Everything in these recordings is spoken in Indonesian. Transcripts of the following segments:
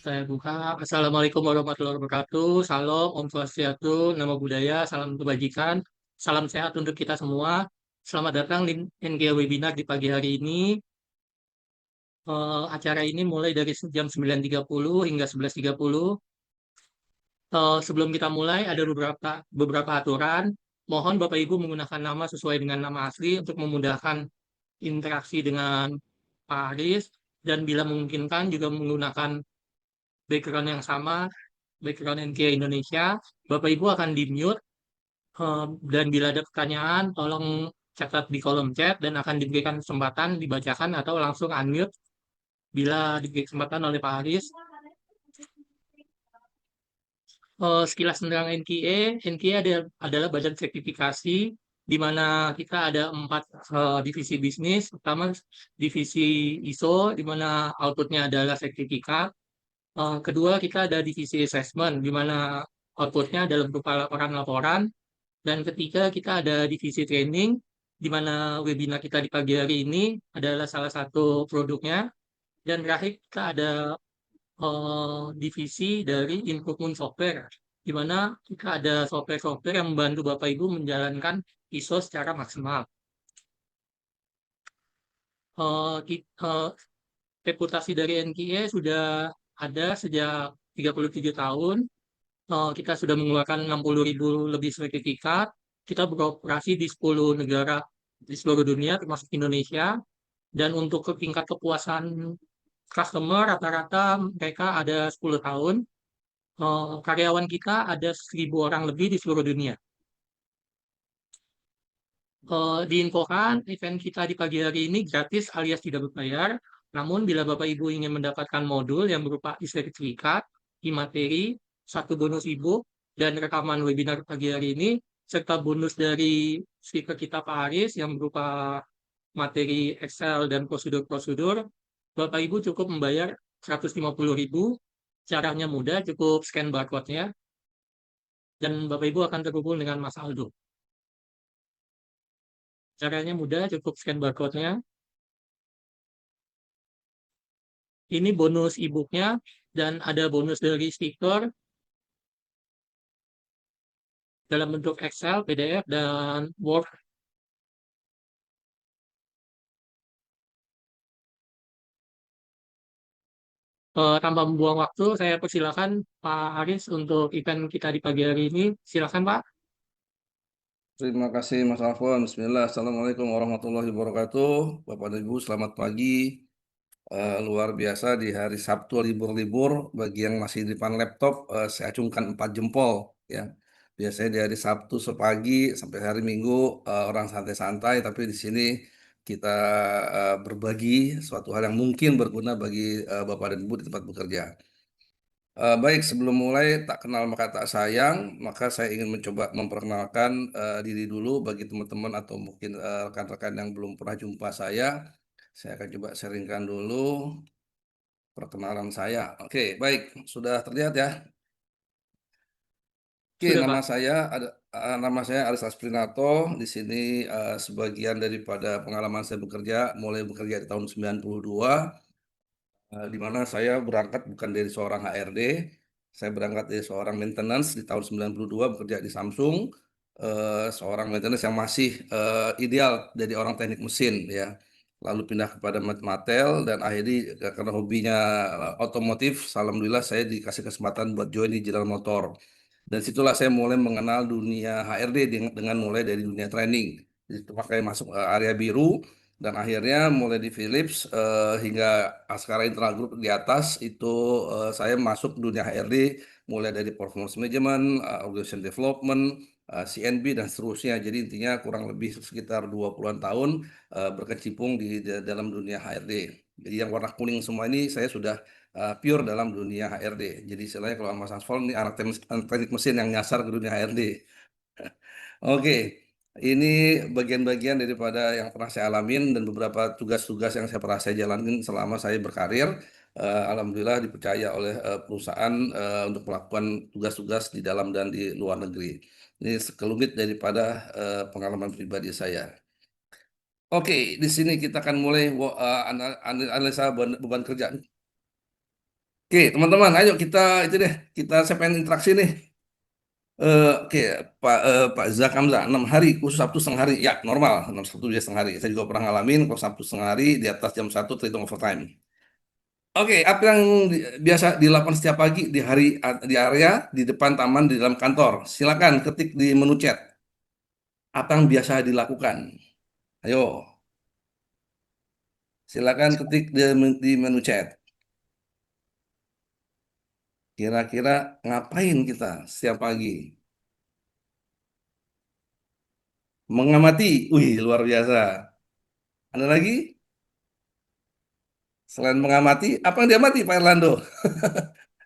Saya buka. Assalamualaikum warahmatullahi wabarakatuh. Salam, Om Swastiastu, Namo Buddhaya, salam kebajikan, salam sehat untuk kita semua. Selamat datang di NG Webinar di pagi hari ini. Acara ini mulai dari jam 9.30 hingga 11.30. Sebelum kita mulai, ada beberapa aturan. Mohon Bapak Ibu menggunakan nama sesuai dengan nama asli untuk memudahkan interaksi dengan Pak Aris, dan bila memungkinkan juga menggunakan background yang sama, background NK Indonesia. Bapak Ibu akan di-mute, dan bila ada pertanyaan, tolong catat di kolom chat dan akan diberikan kesempatan dibacakan atau langsung unmute bila diberi kesempatan oleh Pak Haris. Sekilas tentang NKA adalah badan sertifikasi di mana kita ada 4 divisi bisnis. Pertama, divisi ISO, di mana outputnya adalah sertifikat. Kedua, kita ada divisi assessment, di mana outputnya adalah berupa laporan-laporan. Dan ketiga, kita ada divisi training, di mana webinar kita di pagi hari ini adalah salah satu produknya. Dan terakhir, kita ada divisi dari improvement software, di mana kita ada software-software yang membantu Bapak Ibu menjalankan ISO secara maksimal. Reputasi dari NKA sudah ada sejak 37 tahun. Kita sudah mengeluarkan 60.000 lebih sertifikat. Kita beroperasi di 10 negara di seluruh dunia, termasuk Indonesia. Dan untuk tingkat kepuasan customer, rata-rata mereka ada 10 tahun. Karyawan kita ada 1.000 orang lebih di seluruh dunia. Diinfokan, event kita di pagi hari ini gratis alias tidak berbayar. Namun, bila Bapak Ibu ingin mendapatkan modul yang berupa e-sertifikat, e-materi, satu bonus e-book, dan rekaman webinar pagi hari ini, serta bonus dari speaker kita Pak Haris yang berupa materi Excel dan prosedur-prosedur, Bapak Ibu cukup membayar 150.000. Caranya mudah, cukup scan barcode-nya, dan Bapak Ibu akan terhubung dengan Mas Aldo. Caranya mudah, cukup scan barcode-nya. Ini bonus e-booknya, dan ada bonus dari stiker dalam bentuk Excel, PDF, dan Word. Tanpa membuang waktu, saya persilakan Pak Haris untuk event kita di pagi hari ini. Silakan Pak. Terima kasih Mas Alfon. Bismillah. Assalamualaikum warahmatullahi wabarakatuh. Bapak dan Ibu, selamat pagi. Luar biasa di hari Sabtu libur-libur. Bagi yang masih di depan laptop, saya acungkan 4 jempol. Ya, biasanya di hari Sabtu sepagi sampai hari Minggu orang santai-santai, tapi di sini kita berbagi suatu hal yang mungkin berguna bagi Bapak dan Ibu di tempat bekerja. Baik, sebelum mulai tak kenal maka tak sayang, maka saya ingin mencoba memperkenalkan diri dulu bagi teman-teman atau mungkin rekan-rekan yang belum pernah jumpa saya. Saya akan coba sharingkan dulu perkenalan saya. Oke, baik, sudah terlihat ya. Oke, Sudah nama Pak. saya ada nama saya Aris Asprinato. Di sini sebagian daripada pengalaman saya bekerja, mulai bekerja di tahun 92. Di mana saya berangkat bukan dari seorang HRD, saya berangkat dari seorang maintenance di tahun 92 bekerja di Samsung, seorang maintenance yang masih ideal dari orang teknik mesin ya. Lalu pindah kepada Mattel dan akhirnya karena hobinya otomotif, alhamdulillah saya dikasih kesempatan buat join di General Motor. Dan situlah saya mulai mengenal dunia HRD dengan mulai dari dunia training. Jadi pakai masuk area biru dan akhirnya mulai di Philips hingga Askara Internal Group di atas itu saya masuk dunia HRD mulai dari performance management, organization development, CNB dan seterusnya. Jadi intinya kurang lebih sekitar 20-an tahun berkecimpung di dalam dunia HRD. Jadi yang warna kuning semua ini saya sudah pure dalam dunia HRD. Jadi istilahnya kalau Mas Asfal ini anak teknik mesin yang nyasar ke dunia HRD. Oke, ini bagian-bagian daripada yang pernah saya alamin dan beberapa tugas-tugas yang saya pernah saya jalanin selama saya berkarir. Alhamdulillah dipercaya oleh perusahaan untuk melakukan tugas-tugas di dalam dan di luar negeri. Ini sekelumit daripada pengalaman pribadi saya. Oke, di sini kita akan mulai analisa beban kerja. Oke, teman-teman, ayo kita itu deh, saya pengen interaksi nih. Oke, Pak Zakamza, 6 hari, khusus Sabtu setengah hari, ya normal, 6 Sabtu dia setengah hari. Saya juga pernah ngalamin, kalau Sabtu setengah hari di atas jam 1 terhitung overtime. Oke, apa yang biasa dilakukan setiap pagi di di area di depan taman di dalam kantor? Silakan ketik di menu chat. Apa yang biasa dilakukan? Ayo, silakan ketik di menu chat. Kira-kira ngapain kita setiap pagi? Mengamati. Wih, luar biasa. Ada lagi? Selain mengamati, apa yang diamati Pak Erlando?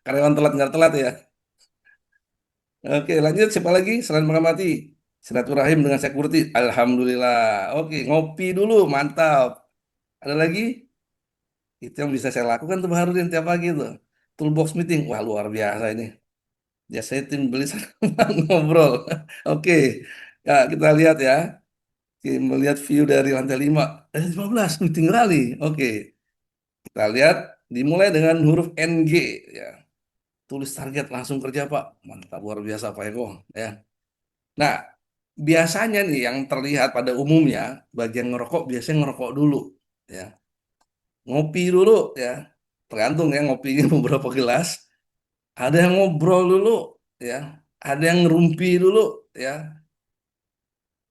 Karyawan telat nggak telat ya? Oke, lanjut. Siapa lagi? Selain mengamati. Silaturahim dengan security. Alhamdulillah. Oke, ngopi dulu. Mantap. Ada lagi? Itu yang bisa saya lakukan tuh Baharudin tiap pagi tuh. Toolbox meeting. Wah, luar biasa ini. Ya, saya tim beli sama ngobrol. Oke, ya, kita lihat ya. Oke, melihat view dari lantai 5. 15, meeting rally. Oke, kita lihat dimulai dengan huruf NG. Ya, tulis target langsung kerja Pak. Mantap, luar biasa Pak Eko. Ya. Nah, biasanya nih yang terlihat pada umumnya, bagian ngerokok biasanya ngerokok dulu. Ya, ngopi dulu ya. Tergantung ya ngopinya beberapa gelas. Ada yang ngobrol dulu ya. Ada yang ngerumpi dulu ya.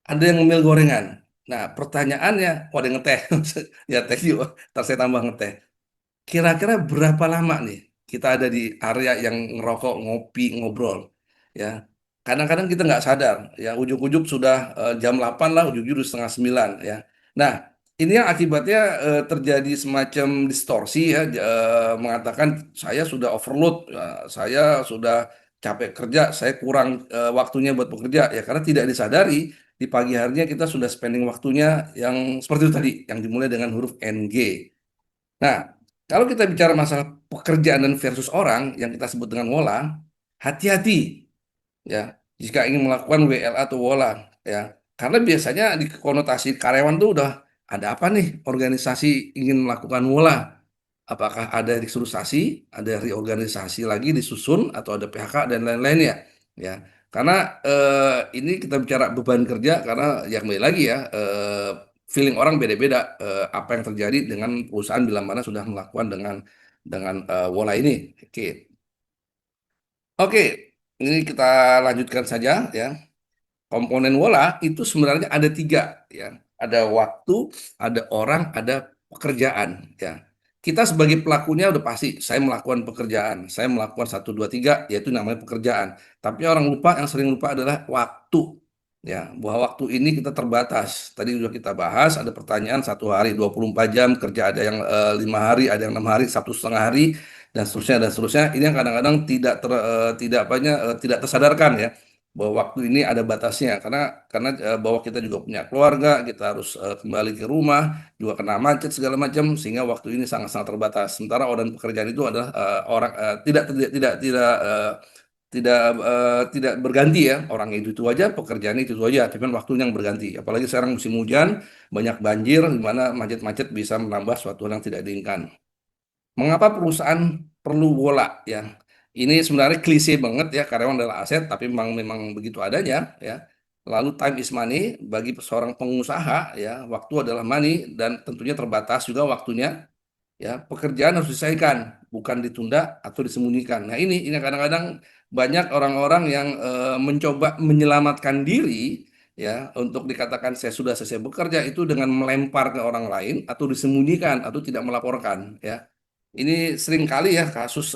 Ada yang ngemil gorengan. Nah, pertanyaannya, oh ada yang ngeteh. Ya, thank you. Ntar saya tambah ngeteh. Kira-kira berapa lama nih kita ada di area yang ngerokok, ngopi, ngobrol? Ya, kadang-kadang kita nggak sadar. Ya, ujuk-ujuk sudah jam 8 lah, ujuk-ujuk udah setengah 9. Ya. Nah, ini yang akibatnya terjadi semacam distorsi ya, mengatakan saya sudah overload, ya, saya sudah capek kerja, saya kurang waktunya buat bekerja. Ya, karena tidak disadari di pagi harinya kita sudah spending waktunya yang seperti itu tadi, yang dimulai dengan huruf NG. Nah, kalau kita bicara masalah pekerjaan dan versus orang yang kita sebut dengan wola, hati-hati ya jika ingin melakukan WLA atau wola ya. Karena biasanya di konotasi karyawan tuh udah ada apa nih organisasi ingin melakukan wola. Apakah ada restrukturisasi, ada reorganisasi lagi disusun atau ada PHK dan lain-lainnya ya. Karena ini kita bicara beban kerja karena yang kembali lagi ya feeling orang beda-beda apa yang terjadi dengan perusahaan bila mana sudah melakukan dengan wola ini. Oke. Oke, ini kita lanjutkan saja ya. Komponen bola itu sebenarnya ada 3 ya. Ada waktu, ada orang, ada pekerjaan ya. Kita sebagai pelakunya udah pasti saya melakukan pekerjaan, saya melakukan 1, 2, 3 yaitu namanya pekerjaan. Tapi orang lupa yang sering lupa adalah waktu ya. Bahwa waktu ini kita terbatas. Tadi sudah kita bahas ada pertanyaan 1 hari 24 jam kerja ada yang 5 hari, ada yang 6 hari, Sabtu setengah hari dan seterusnya dan seterusnya. Ini yang kadang-kadang tidak apanya tidak tersadarkan ya bahwa waktu ini ada batasnya karena bahwa kita juga punya keluarga, kita harus kembali ke rumah, juga kena macet segala macam sehingga waktu ini sangat-sangat terbatas. Sementara orang pekerjaan itu adalah orang tidak berganti ya. Orangnya itu aja, pekerjaannya itu aja, tapi kan waktunya yang berganti. Apalagi sekarang musim hujan, banyak banjir di mana macet-macet bisa menambah suatu hal yang tidak diinginkan. Mengapa perusahaan perlu bola ya? Ini sebenarnya klise banget ya, karyawan adalah aset, tapi memang memang begitu adanya ya. Lalu time is money bagi seorang pengusaha ya, waktu adalah money dan tentunya terbatas juga waktunya ya. Pekerjaan harus diselesaikan, bukan ditunda atau disembunyikan. Nah, ini kadang-kadang banyak orang-orang yang mencoba menyelamatkan diri ya untuk dikatakan saya sudah selesai bekerja itu dengan melempar ke orang lain atau disembunyikan atau tidak melaporkan ya. Ini sering kali ya kasus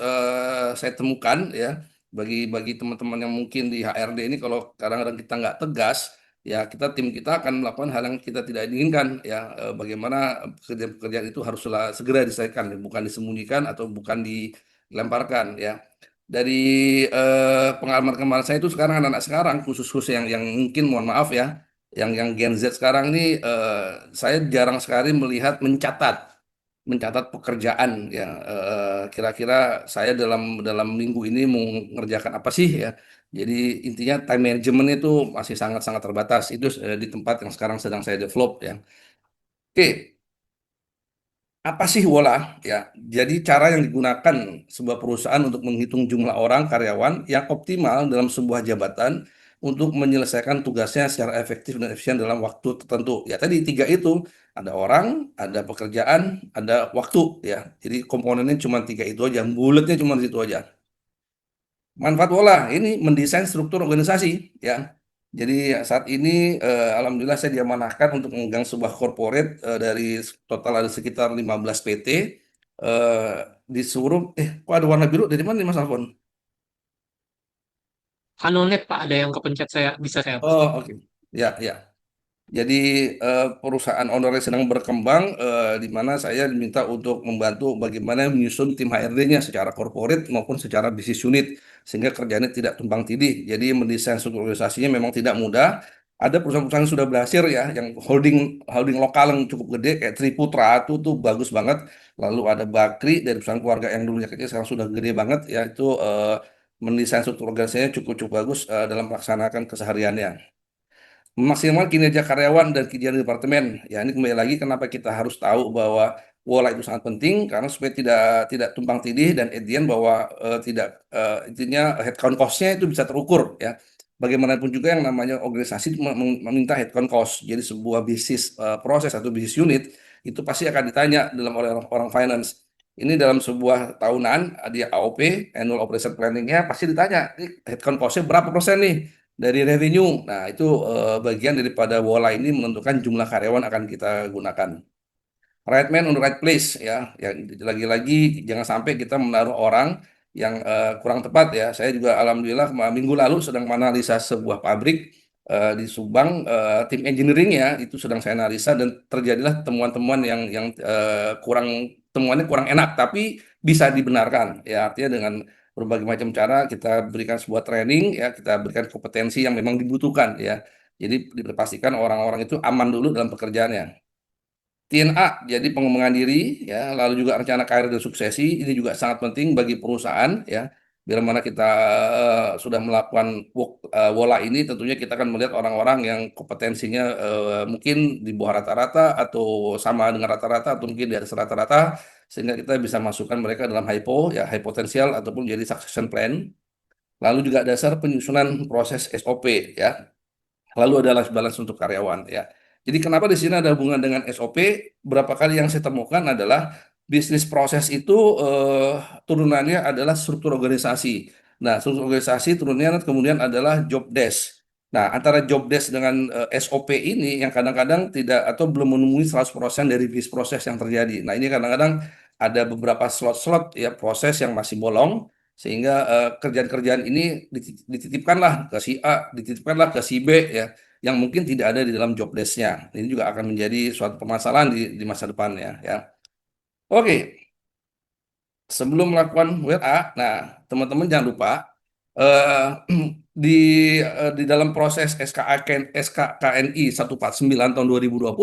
saya temukan ya bagi teman-teman yang mungkin di HRD ini kalau kadang-kadang kita nggak tegas ya tim kita akan melakukan hal yang kita tidak inginkan ya bagaimana pekerjaan-pekerjaan itu harus segera diselesaikan bukan disembunyikan atau bukan dilemparkan ya. Dari pengalaman kemarin saya itu sekarang anak-anak sekarang khusus-khusus yang mungkin mohon maaf ya yang Gen Z sekarang ini saya jarang sekali melihat mencatat pekerjaan ya kira-kira saya dalam dalam minggu ini mau mengerjakan apa sih ya. Jadi intinya time management itu masih sangat-sangat terbatas. Itu di tempat yang sekarang sedang saya develop ya. Oke, Apa sih WOLA? Ya, jadi cara yang digunakan sebuah perusahaan untuk menghitung jumlah orang karyawan yang optimal dalam sebuah jabatan untuk menyelesaikan tugasnya secara efektif dan efisien dalam waktu tertentu. Ya, tadi tiga itu, ada orang, ada pekerjaan, ada waktu. Ya, jadi komponennya cuma tiga itu aja, bulatnya cuma di situ aja. Manfaat WOLA ini mendesain struktur organisasi. Ya, jadi saat ini alhamdulillah saya diamanahkan untuk memegang sebuah corporate dari total ada sekitar 15 PT. eh, Disuruh, kok ada warna biru dari mana nih Mas Alfon? Anonet Pak, ada yang kepencet saya bisa saya hapus. Oh, oke. Ya, ya. Jadi perusahaan owner sedang berkembang di mana saya diminta untuk membantu bagaimana menyusun tim HRD-nya secara corporate maupun secara business unit sehingga kerjanya tidak tumpang tindih. Jadi mendesain struktur organisasinya memang tidak mudah. Ada perusahaan-perusahaan yang sudah berhasil ya, yang holding holding lokal yang cukup gede kayak Triputra itu tuh bagus banget. Lalu ada Bakri dari perusahaan keluarga yang dulunya kecil sekarang sudah gede banget ya itu mendesain struktur organisasinya cukup bagus dalam melaksanakan kesehariannya. Memaksimalkan kinerja karyawan dan kinerja departemen. Ya, ini kembali lagi kenapa kita harus tahu bahwa WOLA itu sangat penting karena supaya tidak tidak tumpang tindih dan edian bahwa tidak intinya headcount cost-nya itu bisa terukur ya. Bagaimanapun juga yang namanya organisasi itu meminta headcount cost. Jadi sebuah bisnis proses atau bisnis unit itu pasti akan ditanya dalam oleh orang finance. Ini dalam sebuah tahunan dia AOP, Annual Operation Planning-nya pasti ditanya, "Ini headcount cost-nya berapa persen nih dari revenue?" Nah, itu bagian daripada WOLA ini menentukan jumlah karyawan akan kita gunakan. Right man on the right place ya. Ya lagi-lagi jangan sampai kita menaruh orang yang kurang tepat ya. Saya juga alhamdulillah minggu lalu sedang menganalisa sebuah pabrik di Subang, tim engineering-nya itu sedang saya analisa dan terjadilah temuan-temuan yang temuannya kurang enak tapi bisa dibenarkan ya. Artinya dengan berbagai macam cara kita berikan sebuah training ya, kita berikan kompetensi yang memang dibutuhkan ya. Jadi dipastikan orang-orang itu aman dulu dalam pekerjaannya. TNA, jadi pengembangan diri, ya, lalu juga rencana karir dan suksesi, ini juga sangat penting bagi perusahaan, ya. Bila mana kita sudah melakukan WOLA ini, tentunya kita akan melihat orang-orang yang kompetensinya mungkin di bawah rata-rata atau sama dengan rata-rata atau mungkin di atas rata-rata, sehingga kita bisa masukkan mereka dalam HIPO, ya, high potensial ataupun jadi succession plan. Lalu juga dasar penyusunan proses SOP, ya. Lalu ada life balance untuk karyawan ya. Jadi kenapa di sini ada hubungan dengan SOP? Berapa kali yang saya temukan adalah bisnis proses itu turunannya adalah struktur organisasi. Nah, struktur organisasi turunannya kemudian adalah job desk. Nah, antara job desk dengan SOP ini yang kadang-kadang tidak atau belum menemui 100% dari bisnis proses yang terjadi. Nah, ini kadang-kadang ada beberapa slot-slot ya proses yang masih bolong sehingga kerjaan-kerjaan ini dititipkanlah ke si A, dititipkanlah ke si B ya, yang mungkin tidak ada di dalam job desk-nya. Ini juga akan menjadi suatu permasalahan di masa depannya ya. Oke, sebelum melakukan WA, nah teman-teman jangan lupa eh, di di dalam proses SKKNI 149 tahun 2020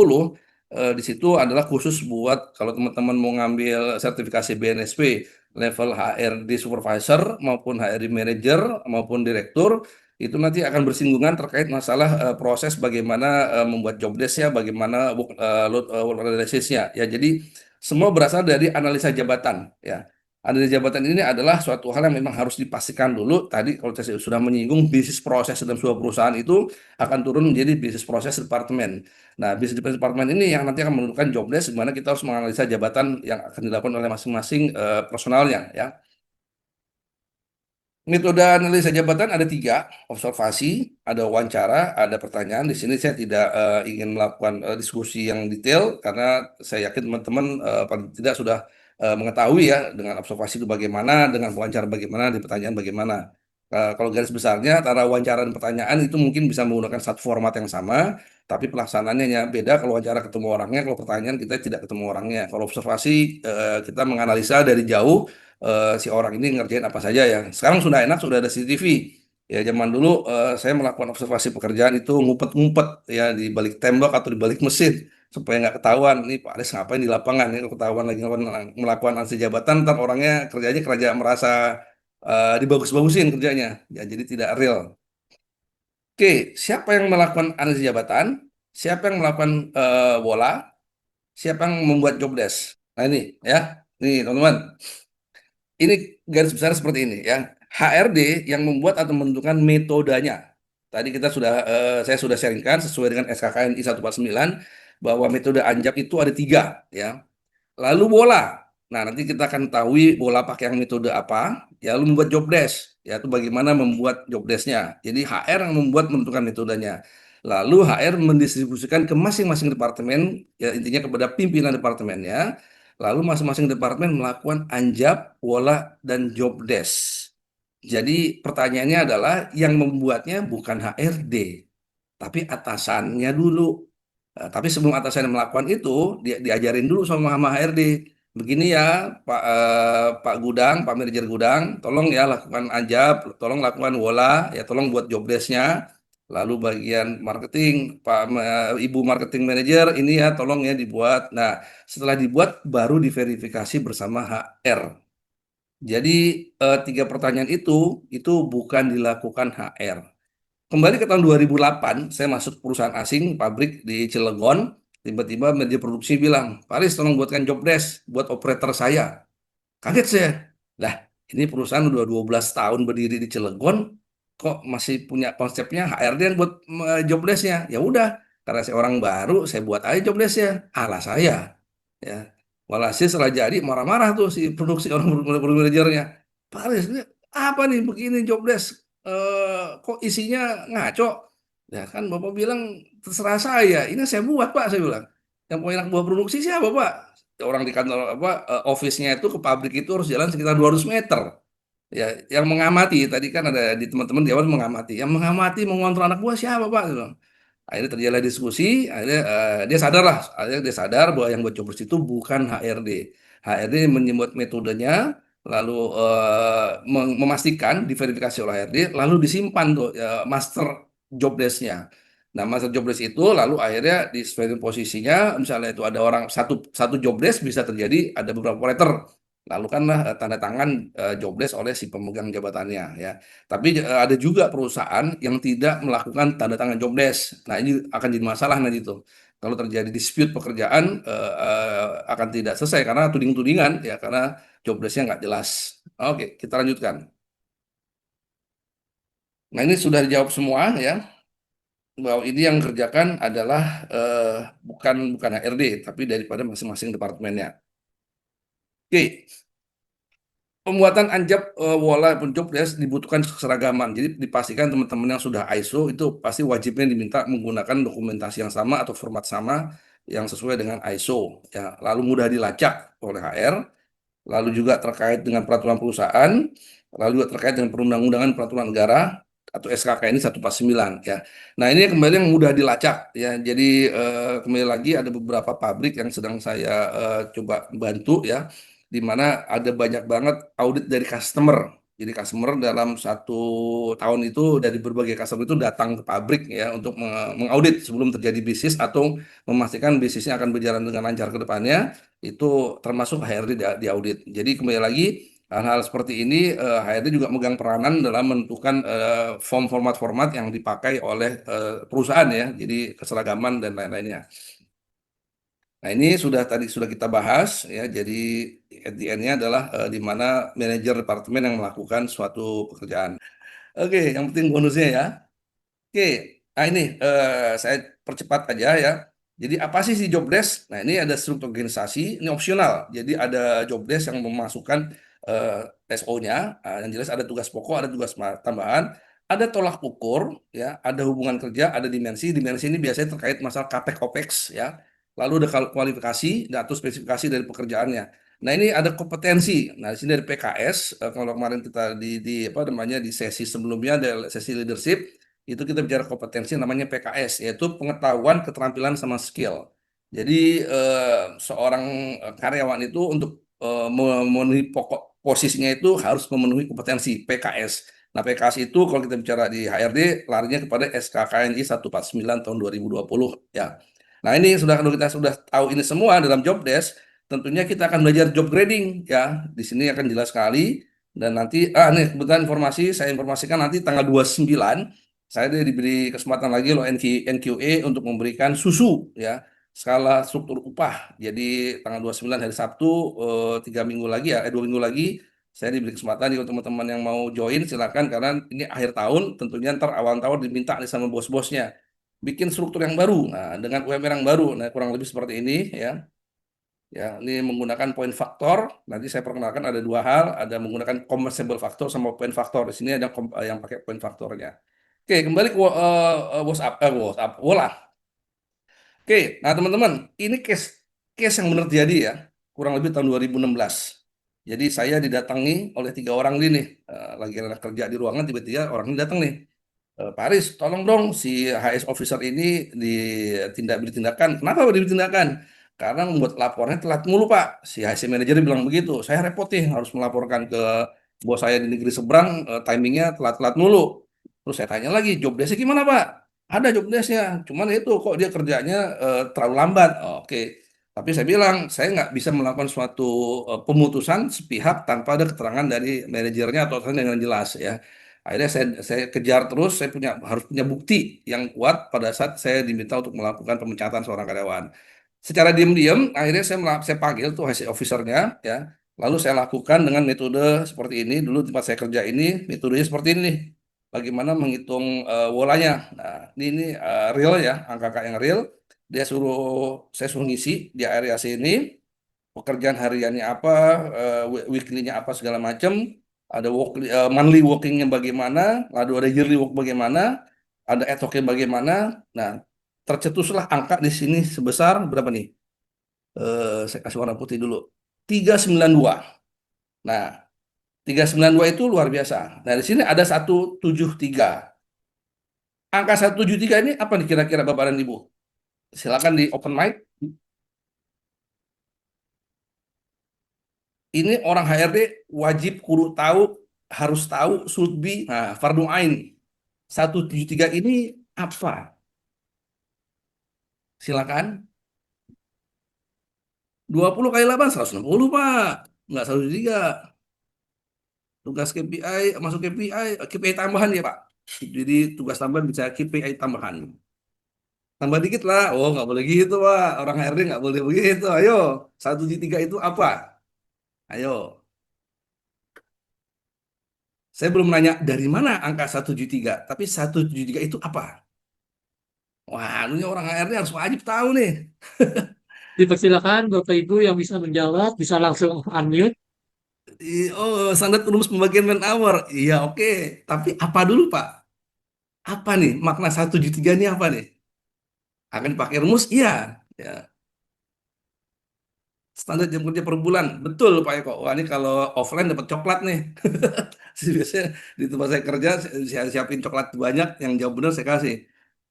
di situ adalah khusus buat kalau teman-teman mau ngambil sertifikasi BNSP level HRD supervisor maupun HRD manager maupun direktur itu nanti akan bersinggungan terkait masalah proses bagaimana membuat job desk-nya, bagaimana work analysis-nya ya. Jadi semua berasal dari analisa jabatan ya. Analisa jabatan ini adalah suatu hal yang memang harus dipastikan dulu. Tadi kalau saya sudah menyinggung bisnis proses dalam sebuah perusahaan itu akan turun menjadi bisnis proses departemen. Nah, bisnis departemen ini yang nanti akan menentukan job desk di mana kita harus menganalisa jabatan yang akan dilakukan oleh masing-masing personalnya ya. Metode analisa jabatan ada tiga, observasi, ada wawancara, ada pertanyaan. Di sini saya tidak ingin melakukan diskusi yang detail karena saya yakin teman-teman paling tidak sudah mengetahui ya dengan observasi itu bagaimana, dengan wawancara bagaimana, di pertanyaan bagaimana. Kalau garis besarnya antara wawancara dan pertanyaan itu mungkin bisa menggunakan satu format yang sama, tapi pelaksanaannya ya beda. Kalau wawancara ketemu orangnya, kalau pertanyaan kita tidak ketemu orangnya. Kalau observasi kita menganalisa dari jauh si orang ini ngerjain apa saja ya. Sekarang sudah enak, sudah ada CCTV. Ya zaman dulu saya melakukan observasi pekerjaan itu ngumpet-ngumpet ya di balik tembok atau di balik mesin supaya nggak ketahuan nih Pak Ades ngapain di lapangan ya kalau ketahuan lagi melakukan ansi jabatan ntar orangnya kerjanya kerja merasa dibagus-bagusin kerjanya ya jadi tidak real. Oke, siapa yang melakukan analisis jabatan? Siapa yang melakukan WOLA? Siapa yang membuat job desk? Nah ini ya, nih teman-teman, ini garis besar seperti ini ya. HRD yang membuat atau menentukan metodenya. Tadi saya sudah sharingkan sesuai dengan SKKN I-149 bahwa metode anjap itu ada tiga ya. Lalu bola. Nah, nanti kita akan tahu bola pakai yang metode apa. Ya, lalu membuat job desk. Ya, itu bagaimana membuat job desk-nya. Jadi HR yang membuat menentukan metodenya. Lalu HR mendistribusikan ke masing-masing departemen, ya intinya kepada pimpinan departemennya. Lalu masing-masing departemen melakukan anjab, bola, dan job desk. Jadi pertanyaannya adalah yang membuatnya bukan HRD, tapi atasannya dulu. Tapi sebelum atasannya melakukan itu, dia diajarin dulu sama HRD. Begini ya, Pak Gudang, Pak Manajer Gudang, tolong ya lakukan ajab, tolong lakukan wola, ya tolong buat job desk-nya. Lalu bagian marketing, Ibu Marketing Manager, ini ya tolong ya dibuat. Nah, setelah dibuat baru diverifikasi bersama HR. Jadi tiga pertanyaan itu bukan dilakukan HR. Kembali ke tahun 2008, saya masuk perusahaan asing, pabrik di Cilegon. Tiba-tiba media produksi bilang, Paris tolong buatkan job desk buat operator saya. Kaget saya. Lah, ini perusahaan udah 12 tahun berdiri di Cilegon, kok masih punya konsepnya HRD yang buat job desk-nya. Ya udah, karena saya orang baru, saya buat aja job desk-nya. Alah saya. Ya. Walhasil setelah jadi marah-marah tuh si produksi orang manajernya. Paris, ini apa nih begini job desk? Kok isinya ngaco? Ya kan Bapak bilang terserah saya. Ini saya buat Pak, saya bilang. Yang punya anak buah produksi siapa Pak? Orang di kantor apa office-nya itu ke pabrik itu harus jalan sekitar 200 meter. Ya, yang mengamati tadi kan ada di teman-teman di awal mengamati. Yang mengamati mengontrol anak buah siapa Pak? Dia bilang. Akhirnya terjadi diskusi, akhirnya dia sadar lah, akhirnya dia sadar bahwa yang buat jobbers itu bukan HRD. HRD menyebut metodenya, lalu memastikan diverifikasi oleh HRD, lalu disimpan tuh master job desk-nya. Nah, master job desk itu lalu akhirnya disesuaikan posisinya, misalnya itu ada orang satu satu job desk bisa terjadi ada beberapa operator. Lalu kan tanda tangan job desk oleh si pemegang jabatannya ya. Tapi ada juga perusahaan yang tidak melakukan tanda tangan job desk. Nah, ini akan jadi masalah nanti itu. Kalau terjadi dispute pekerjaan akan tidak selesai karena tuding-tudingan ya karena job desk-nya nggak jelas. Oke, kita lanjutkan. Nah, ini sudah dijawab semua ya. Bahwa ini yang kerjakan adalah bukan HRD tapi daripada masing-masing departemennya. Oke, pembuatan anjab walaupun job desk dibutuhkan keseragaman. Jadi dipastikan teman-teman yang sudah ISO itu pasti wajibnya diminta menggunakan dokumentasi yang sama atau format sama yang sesuai dengan ISO. Ya, lalu mudah dilacak oleh HR, lalu juga terkait dengan peraturan perusahaan, lalu juga terkait dengan perundang-undangan peraturan negara atau SKK ini 149 ya. Nah, ini kembali yang mudah dilacak ya. Jadi kembali lagi ada beberapa pabrik yang sedang saya coba bantu ya di mana ada banyak banget audit dari customer. Jadi customer dalam satu tahun itu dari berbagai customer itu datang ke pabrik ya untuk mengaudit sebelum terjadi bisnis atau memastikan bisnisnya akan berjalan dengan lancar ke depannya itu termasuk HRD di audit. Jadi kembali lagi hal-hal seperti ini HRD juga megang peranan dalam menentukan format-format yang dipakai oleh perusahaan ya. Jadi keseragaman dan lain-lainnya. Nah, ini sudah kita bahas ya. Jadi at the end-nya adalah di mana manajer departemen yang melakukan suatu pekerjaan. Oke, yang penting bonusnya ya. Oke, nah ini saya percepat aja ya. Jadi apa sih si job desk? Nah, ini ada struktur organisasi, ini opsional. Jadi ada job desk yang memasukkan SO-nya, yang jelas ada tugas pokok, ada tugas tambahan, ada tolak ukur, ya, ada hubungan kerja, ada dimensi. Dimensi ini biasanya terkait masalah capex opex, ya. Lalu ada kualifikasi atau spesifikasi dari pekerjaannya. Nah, ini ada kompetensi. Nah, di sini dari PKS, kalau kemarin kita di apa namanya di sesi sebelumnya ada sesi leadership, itu kita bicara kompetensi namanya PKS, yaitu pengetahuan, keterampilan sama skill. Jadi seorang karyawan itu untuk memenuhi pokok posisinya itu harus memenuhi kompetensi PKS. Nah, PKS itu kalau kita bicara di HRD larinya kepada SKKNI 149 tahun 2020 ya. Nah, ini kalau kita sudah tahu ini semua dalam job desk, tentunya kita akan belajar job grading ya. Di sini akan jelas sekali dan nanti nih kebetulan saya informasikan nanti tanggal 29 saya diberi kesempatan lagi loh NQA untuk memberikan susu ya. skala struktur upah. Jadi tanggal 29 hari Sabtu, 3 minggu lagi ya, 2 minggu lagi, saya diberi kesempatan nih untuk teman-teman yang mau join, silakan karena ini akhir tahun, tentunya ntar awal tahun diminta nih sama bos-bosnya bikin struktur yang baru, nah dengan UMR yang baru, nah kurang lebih seperti ini ya. Ya, ini menggunakan poin faktor. Nanti saya perkenalkan ada dua hal, ada menggunakan conversible faktor sama poin faktor. Di sini ada yang pakai poin faktornya. Oke, kembali ke WhatsApp, WhatsApp, Wola. Oke, nah teman-teman, ini case case yang benar terjadi ya, kurang lebih tahun 2016. Jadi saya didatangi oleh 3 orang ini nih, lagi anak kerja di ruangan, tiba-tiba orang ini datang nih. Pak Aris, tolong dong si HS officer ini diberi tindakan. Kenapa diberi tindakan? Karena membuat laporannya telat mulu, Pak. Si HC manajer bilang begitu. Saya repot nih harus melaporkan ke bos saya di negeri seberang, timingnya telat-telat mulu. Terus saya tanya lagi, job desk gimana, Pak? Ada job desk-nya. Cuman itu kok dia kerjanya terlalu lambat. Oke. Tapi saya bilang, saya nggak bisa melakukan suatu pemutusan sepihak tanpa ada keterangan dari manajernya atau yang jelas ya. Akhirnya saya kejar terus, saya harus punya bukti yang kuat pada saat saya diminta untuk melakukan pemecatan seorang karyawan. Secara diam-diam, akhirnya saya panggil tuh hasil officernya, ya. Lalu saya lakukan dengan metode seperti ini. Dulu tempat saya kerja ini, metodenya seperti ini nih. Bagaimana menghitung wolanya. Nah, ini real ya, angka-angka yang real. Saya suruh ngisi di area sini pekerjaan hariannya apa, weekly-nya apa segala macam, ada monthly working-nya bagaimana, lalu ada yearly work bagaimana, ada ad hoc-nya bagaimana. Nah, tercetuslah angka di sini sebesar berapa nih? Saya kasih warna putih dulu. 392. Nah, 392 itu luar biasa. Nah, di sini ada 173. Angka 173 ini apa nih kira-kira Bapak dan Ibu? Silakan di open mic. Ini orang HRD wajib kudu tahu, harus tahu, should be, nah, fardu ain. 173 ini apa? Silakan. 20 kali 8, 160, Pak. Enggak 173. Tugas KPI, masuk KPI tambahan ya, Pak. Jadi tugas tambahan bisa KPI tambahan. Tambah dikit lah. Oh, nggak boleh gitu, Pak. Orang HRD nggak boleh begitu. Ayo, 173 itu apa? Ayo. Saya belum nanya dari mana angka 173, tapi 173 itu apa? Wah, ini orang HRD harus wajib tahu nih. Dipersilakan Bapak Ibu yang bisa menjawab, bisa langsung unmute. Oh, standar rumus pembagian man hour. Iya, oke. Tapi apa dulu, Pak? Apa nih? Makna 173 ini apa nih? Akan dipakai rumus? Iya. Ya. Standar jam kerja per bulan. Betul, Pak Eko. Wah, ini kalau offline dapat coklat nih. Biasanya di tempat saya kerja, saya siapin coklat banyak. Yang jawab benar saya kasih.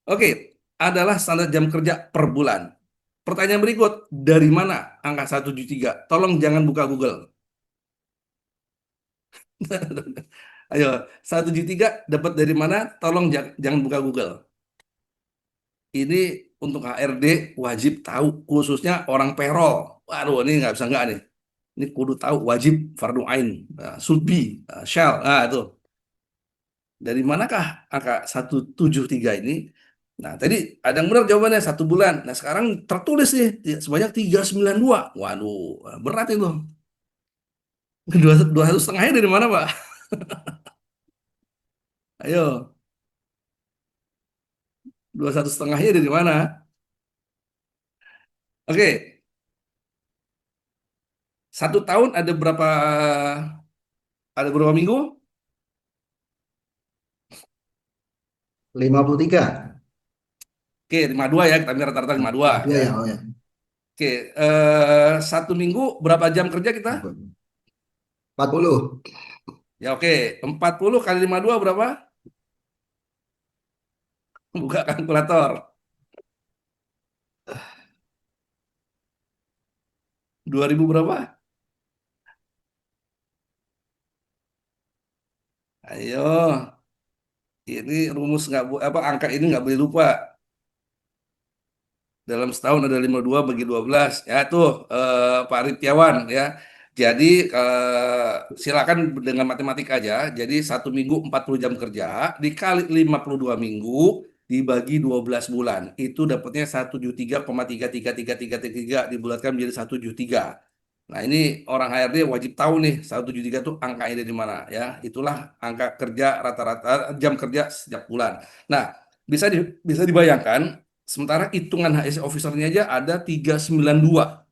Oke. Adalah standar jam kerja per bulan. Pertanyaan berikut. Dari mana angka 173? Tolong jangan buka Google. Ayo, 173 dapat dari mana? Tolong jangan buka Google. Ini untuk HRD wajib tahu, khususnya orang payroll. Waduh, ini nggak bisa nggak nih. Ini kudu tahu, wajib, fardu ain, should be, shall. Nah, itu. Dari manakah angka 173 ini? Nah, tadi ada yang benar jawabannya 1 bulan. Nah, sekarang tertulis nih sebanyak 392. Waduh, berat itu. Dua satu setengahnya dari mana, Pak? Ayo, 21,5-nya dari mana? Oke, 1 tahun ada berapa minggu? 53. Oke, 52 ya, kita ambil rata-rata 52 52 ya. ya, oh ya. Oke, 1 minggu berapa jam kerja kita? 40. Ya oke, 40 kali 52 berapa? Buka kalkulator. 2000 berapa? Ayo, ini rumus nggak apa angka ini nggak boleh lupa. Dalam setahun ada 52 bagi 12. Ya tuh, Pak Ritiawan ya. Jadi silakan dengan matematik aja. Jadi 1 minggu 40 jam kerja dikali 52 minggu dibagi 12 bulan. Itu dapatnya 173,33333 dibulatkan menjadi 173. Nah, ini orang HRD wajib tahu nih 173 itu angkanya dari mana ya. Itulah angka kerja rata-rata jam kerja setiap bulan. Nah, bisa dibayangkan sementara hitungan HSE officer-nya aja ada 392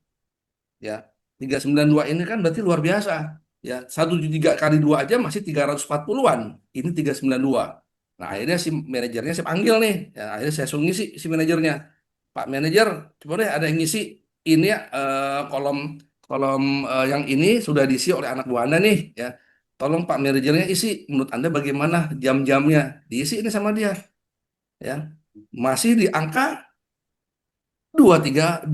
ya. 392 ini kan berarti luar biasa. Ya, 173 kali 2 aja masih 340-an. Ini 392. Nah, akhirnya si manajernya saya panggil nih. Ya, akhirnya saya suruh ngisi si manajernya. Pak manajer, coba deh ada yang ngisi ini ya kolom kolom yang ini sudah diisi oleh anak buah Anda nih ya. Tolong Pak manajernya isi menurut Anda bagaimana jam-jamnya? Diisi ini sama dia ya. Masih di angka 23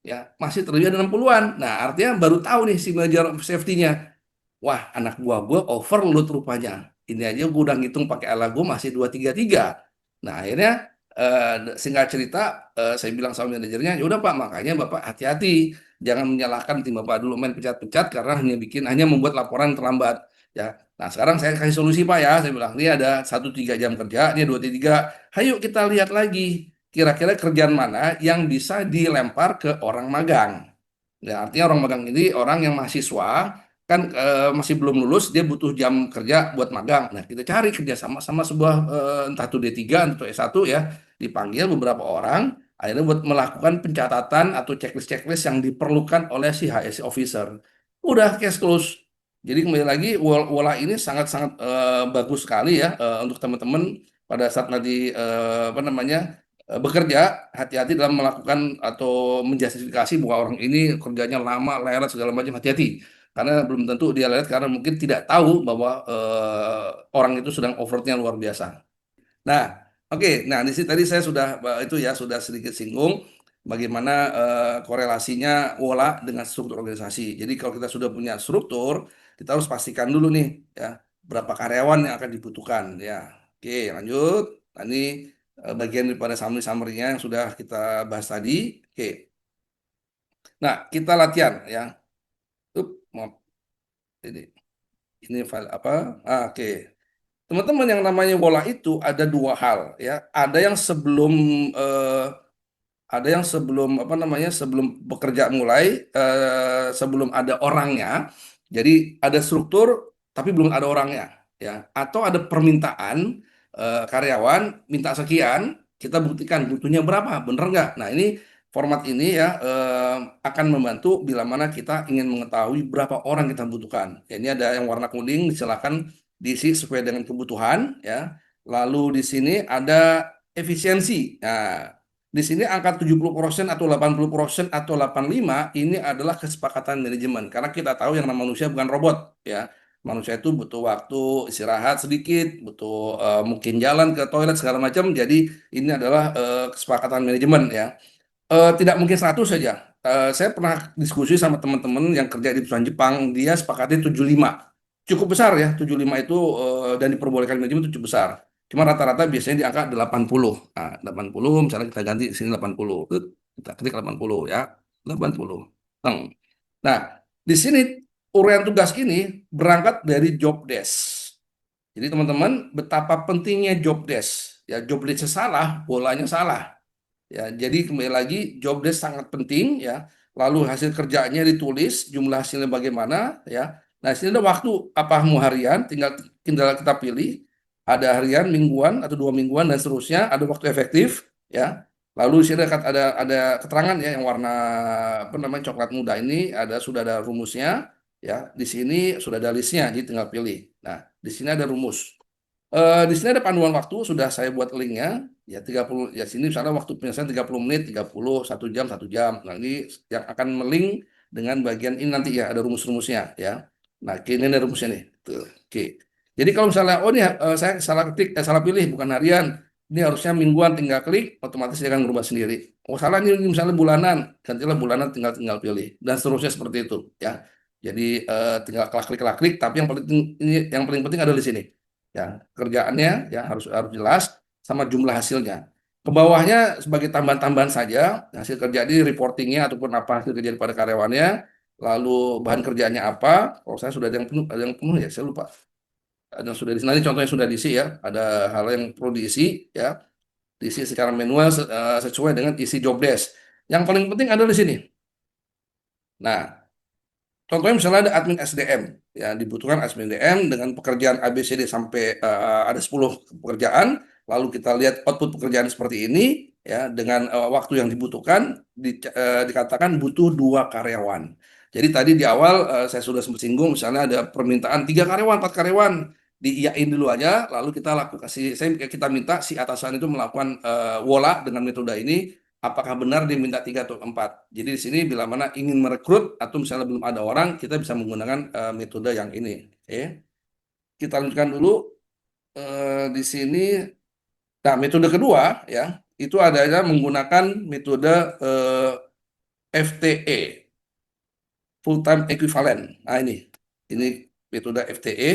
ya, masih terlebih ada 60-an. Nah, artinya baru tahu nih si manajer safety-nya. Wah, anak buah gue overload rupanya. Ini aja gue udah ngitung pakai ala gue masih 233. Nah, akhirnya singkat cerita saya bilang sama manajernya, ya udah Pak, makanya Bapak hati-hati. Jangan menyalahkan tim Bapak dulu main pencet-pencet karena hanya membuat laporan terlambat. Ya. Nah, sekarang saya kasih solusi Pak ya. Saya bilang, ini ada 1 3 jam kerja, ini 2 3. Ayo kita lihat lagi. Kira-kira kerjaan mana yang bisa dilempar ke orang magang. Ya, artinya orang magang ini orang yang mahasiswa kan masih belum lulus, dia butuh jam kerja buat magang. Nah, kita cari kerjasama sama sebuah entah itu D3 atau S1 ya, dipanggil beberapa orang, akhirnya buat melakukan pencatatan atau checklist-checklist yang diperlukan oleh si HSE officer. Udah case close. Jadi kembali lagi, Wola ini sangat-sangat bagus sekali ya untuk teman-teman pada saat nanti apa namanya bekerja, hati-hati dalam melakukan atau menjustifikasi bahwa orang ini kerjanya lama, leret segala macam, hati-hati. Karena belum tentu dia leret karena mungkin tidak tahu bahwa orang itu sedang overloadnya luar biasa. Nah, oke. Nah, di sini tadi saya sudah itu ya sudah sedikit singgung bagaimana korelasinya WOLA dengan struktur organisasi. Jadi kalau kita sudah punya struktur, kita harus pastikan dulu nih ya berapa karyawan yang akan dibutuhkan ya. Oke, lanjut. Nah, ini bagian daripada summary-nya yang sudah kita bahas tadi. Oke. Nah, kita latihan ya. Maaf. Ini file apa? Oke. Teman-teman, yang namanya bola itu ada dua hal ya. Eh, ada yang sebelum apa namanya sebelum bekerja mulai sebelum ada orangnya. Jadi ada struktur tapi belum ada orangnya ya. Atau ada permintaan karyawan minta sekian, kita buktikan butuhnya berapa, bener nggak? Nah, ini format ini ya akan membantu bila mana kita ingin mengetahui berapa orang kita butuhkan. Ya, ini ada yang warna kuning, silakan diisi sesuai dengan kebutuhan ya. Lalu di sini ada efisiensi. Nah, di sini angka 70% atau 80% atau 85 ini adalah kesepakatan manajemen. Karena kita tahu yang namanya manusia bukan robot ya. Manusia itu butuh waktu istirahat sedikit, butuh mungkin jalan ke toilet segala macam. Jadi ini adalah kesepakatan manajemen ya. Tidak mungkin 100 saja. Saya pernah diskusi sama teman-teman yang kerja di perusahaan Jepang, dia sepakatnya 75. Cukup besar ya, 75 itu dan diperbolehkan manajemen itu cukup besar. Cuma rata-rata biasanya di angka 80. Nah, 80 misalnya kita ganti di sini 80. Kita ketik 80 ya. 80. Nah, di sini uraian tugas ini berangkat dari job desk. Jadi teman-teman, betapa pentingnya job desk. Ya, job desk salah, bolanya salah. Ya, jadi kembali lagi job desk sangat penting ya. Lalu hasil kerjanya ditulis, jumlah hasilnya bagaimana ya. Nah, sini ada waktu apa mau harian, tinggal kita pilih. Ada harian, mingguan atau 2 mingguan dan seterusnya. Ada waktu efektif ya. Lalu di sini ada keterangan ya yang warna apa namanya coklat muda ini sudah ada rumusnya ya. Di sini sudah ada listnya, jadi tinggal pilih. Nah, di sini ada rumus. Di sini ada panduan waktu, sudah saya buat linknya. Ya 30 ya sini misalnya waktu penyelesaian 30 menit, 30, 1 jam, 1 jam. Nah, ini yang akan melink dengan bagian ini nanti ya ada rumus-rumusnya ya. Nah, ini ada rumusnya nih. Tuh, oke. Jadi kalau misalnya oh ini saya salah ketik, salah pilih bukan harian. Ini harusnya mingguan, tinggal klik otomatis dia akan berubah sendiri. Oh, salah ini misalnya bulanan, gantilah bulanan tinggal pilih dan seterusnya seperti itu ya. Jadi tinggal klik, tapi yang paling penting ada di sini ya kerjaannya ya harus jelas sama jumlah hasilnya. Ke bawahnya sebagai tambahan-tambahan saja hasil kerja di reportingnya ataupun apa hasil kerja pada karyawannya, lalu bahan kerjanya apa. Kalau saya sudah ada yang penuh ya saya lupa. Ada yang sudah diisi. Nanti contohnya sudah diisi ya. Ada hal yang perlu diisi ya. Diisi secara manual sesuai dengan isi job desk. Yang paling penting adalah di sini. Nah, contohnya misalnya ada admin SDM, ya dibutuhkan admin SDM dengan pekerjaan ABCD sampai ada 10 pekerjaan, lalu kita lihat output pekerjaan seperti ini, ya dengan waktu yang dibutuhkan, dikatakan butuh 2 karyawan. Jadi tadi di awal saya sudah sempat singgung, misalnya ada permintaan 3 karyawan, 4 karyawan, diiyain dulu aja, lalu kita lakukan kita minta si atasan itu melakukan wola dengan metode ini apakah benar diminta 3 atau 4. Jadi di sini bila mana ingin merekrut atau misalnya belum ada orang, kita bisa menggunakan metode yang ini. Oke. Kita lanjutkan dulu di sini. Nah, metode kedua ya, itu adalah menggunakan metode FTE, full time equivalent. Nah, ini metode FTE.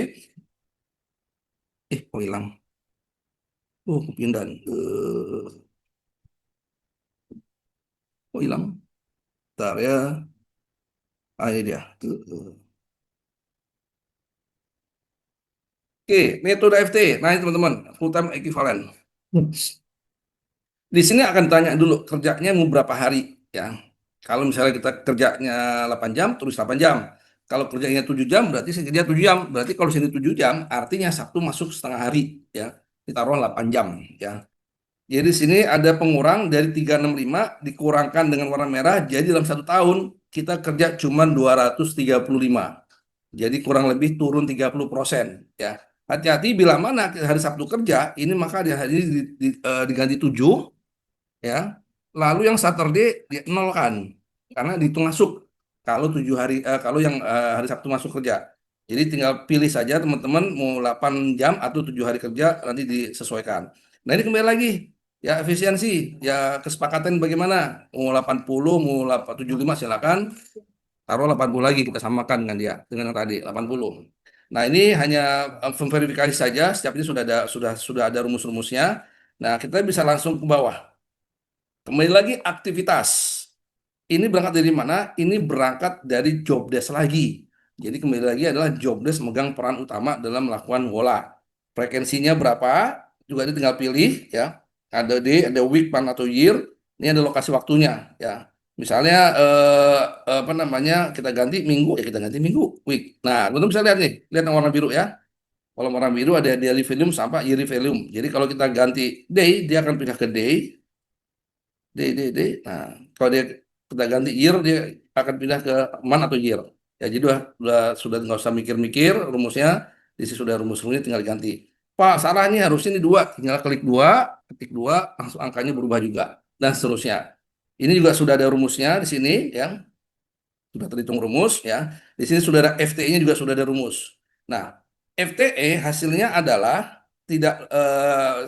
Kok hilang? Pindah. Kok hilang? Bentar ya. Ini dia. Oke, metode FTE. Nah, ini teman-teman, full time equivalent. Di sini akan tanya dulu kerjanya mau berapa hari ya. Kalau misalnya kita kerjanya 8 jam, tulis 8 jam. Kalau kerjanya 7 jam, berarti saya kerja 7 jam. Berarti kalau sini 7 jam, artinya Sabtu masuk setengah hari ya. Ditaruh 8 jam ya. Jadi di sini ada pengurang dari 365 dikurangkan dengan warna merah, jadi dalam 1 tahun kita kerja cuma 235. Jadi kurang lebih turun 30% ya. Hati-hati bila mana hari Sabtu kerja, ini maka di hari ini diganti 7 ya. Lalu yang Saturday dia nolkan karena dihitung masuk kalau 7 hari kalau yang hari Sabtu masuk kerja. Jadi tinggal pilih saja teman-teman mau 8 jam atau 7 hari kerja nanti disesuaikan. Nah, ini kembali lagi ya efisiensi ya kesepakatan bagaimana mau 80 mau 75 silakan taruh 80 lagi kita samakan dengan dia dengan yang tadi 80. Nah, ini hanya verifikasi saja, setiap ini sudah ada rumus-rumusnya. Nah, kita bisa langsung ke bawah. Kembali lagi aktivitas. Ini berangkat dari mana? Ini berangkat dari job desk lagi. Jadi kembali lagi adalah job desk megang peran utama dalam melakukan wola. Frekuensinya berapa? Juga ini tinggal pilih ya. Ada day, ada week, month atau year. Ini ada lokasi waktunya ya. Misalnya apa namanya? Kita ganti minggu ya kita ganti minggu, week. Nah, teman-teman bisa lihat nih, lihat yang warna biru ya. Kalau warna biru ada daily volume sampai yearly volume. Jadi kalau kita ganti day, dia akan pindah ke day. Nah, kalau kita ganti year, dia akan pindah ke month atau year. Ya, jadi sudah nggak usah mikir-mikir rumusnya. Di sini sudah rumusnya tinggal diganti. Pak, salah nih harusnya ini 2. Tinggal klik 2, ketik 2, langsung angkanya berubah juga. Dan seterusnya. Ini juga sudah ada rumusnya di sini, ya. Sudah terhitung rumus, ya. Di sini sudah ada FTE-nya juga sudah ada rumus. Nah, FTE hasilnya adalah tidak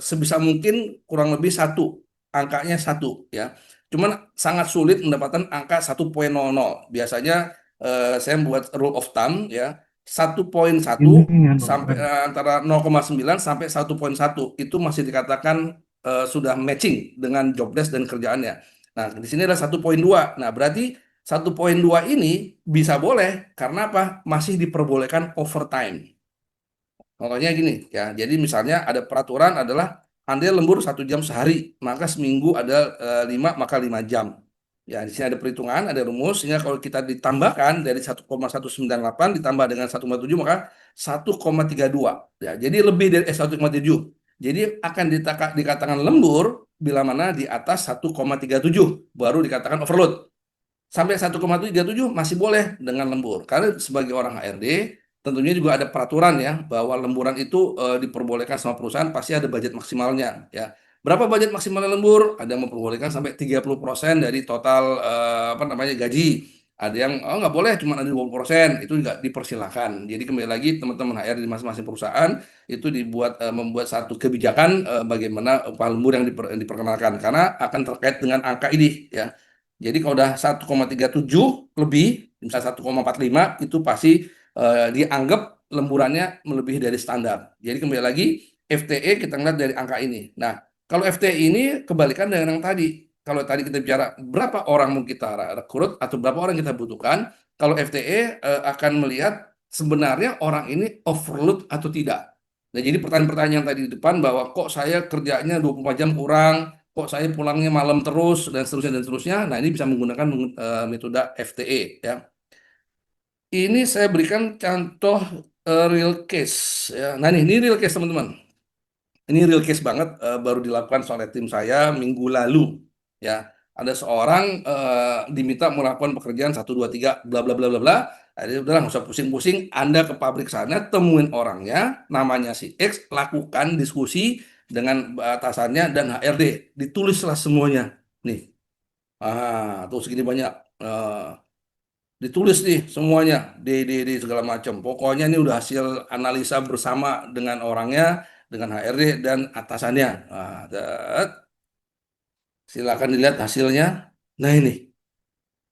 sebisa mungkin kurang lebih 1, angkanya 1 ya. Cuman sangat sulit mendapatkan angka 1,00. Biasanya saya membuat rule of thumb ya 1,1 sampai antara 0,9 sampai 1,1 itu masih dikatakan sudah matching dengan job desk dan kerjaannya. Nah, di sini ada 1,2. Nah, berarti 1,2 ini bisa boleh karena apa? Masih diperbolehkan overtime. Contohnya gini ya, jadi misalnya ada peraturan adalah andai lembur 1 jam sehari, maka seminggu ada 5 maka 5 jam. Ya, di sini ada perhitungan, ada rumus, sehingga kalau kita ditambahkan dari 1,198 ditambah dengan 1,7 maka 1,32. Ya, jadi lebih dari 1,7. Jadi akan dikatakan lembur bila mana di atas 1,37 baru dikatakan overload. Sampai 1,37 masih boleh dengan lembur. Karena sebagai orang HRD tentunya juga ada peraturan ya bahwa lemburan itu diperbolehkan sama perusahaan pasti ada budget maksimalnya ya. Berapa budget maksimal lembur? Ada yang memperbolehkan sampai 30% dari total apa namanya gaji. Ada yang nggak boleh cuma ada 20%, itu juga dipersilakan. Jadi kembali lagi teman-teman HR di masing-masing perusahaan itu membuat satu kebijakan bagaimana upah lembur yang diperkenalkan karena akan terkait dengan angka ini ya. Jadi kalau udah 1,37 lebih, misalnya 1,45 itu pasti dianggap lemburannya melebihi dari standar. Jadi kembali lagi FTE kita lihat dari angka ini. Nah, kalau FTE ini kebalikan dengan yang tadi. Kalau tadi kita bicara berapa orang mau kita rekrut atau berapa orang kita butuhkan, kalau FTE akan melihat sebenarnya orang ini overload atau tidak. Nah, jadi pertanyaan-pertanyaan yang tadi di depan bahwa kok saya kerjanya 24 jam kurang, kok saya pulangnya malam terus, dan seterusnya, dan seterusnya. Nah, ini bisa menggunakan metode FTE, ya. Ini saya berikan contoh real case, ya. Nah, ini real case, teman-teman. Ini real case banget, baru dilakukan oleh tim saya minggu lalu, ya. Ada seorang diminta melakukan pekerjaan satu dua tiga bla bla bla bla bla. Jadi udahlah, nggak usah pusing-pusing. Anda ke pabrik sana, temuin orangnya, namanya si X, lakukan diskusi dengan atasannya dan HRD, ditulislah semuanya. Nih, tuh segini banyak. Ditulis nih semuanya, D segala macam. Pokoknya ini udah hasil analisa bersama dengan orangnya, dengan HRD dan atasannya. Silakan dilihat hasilnya. Nah, ini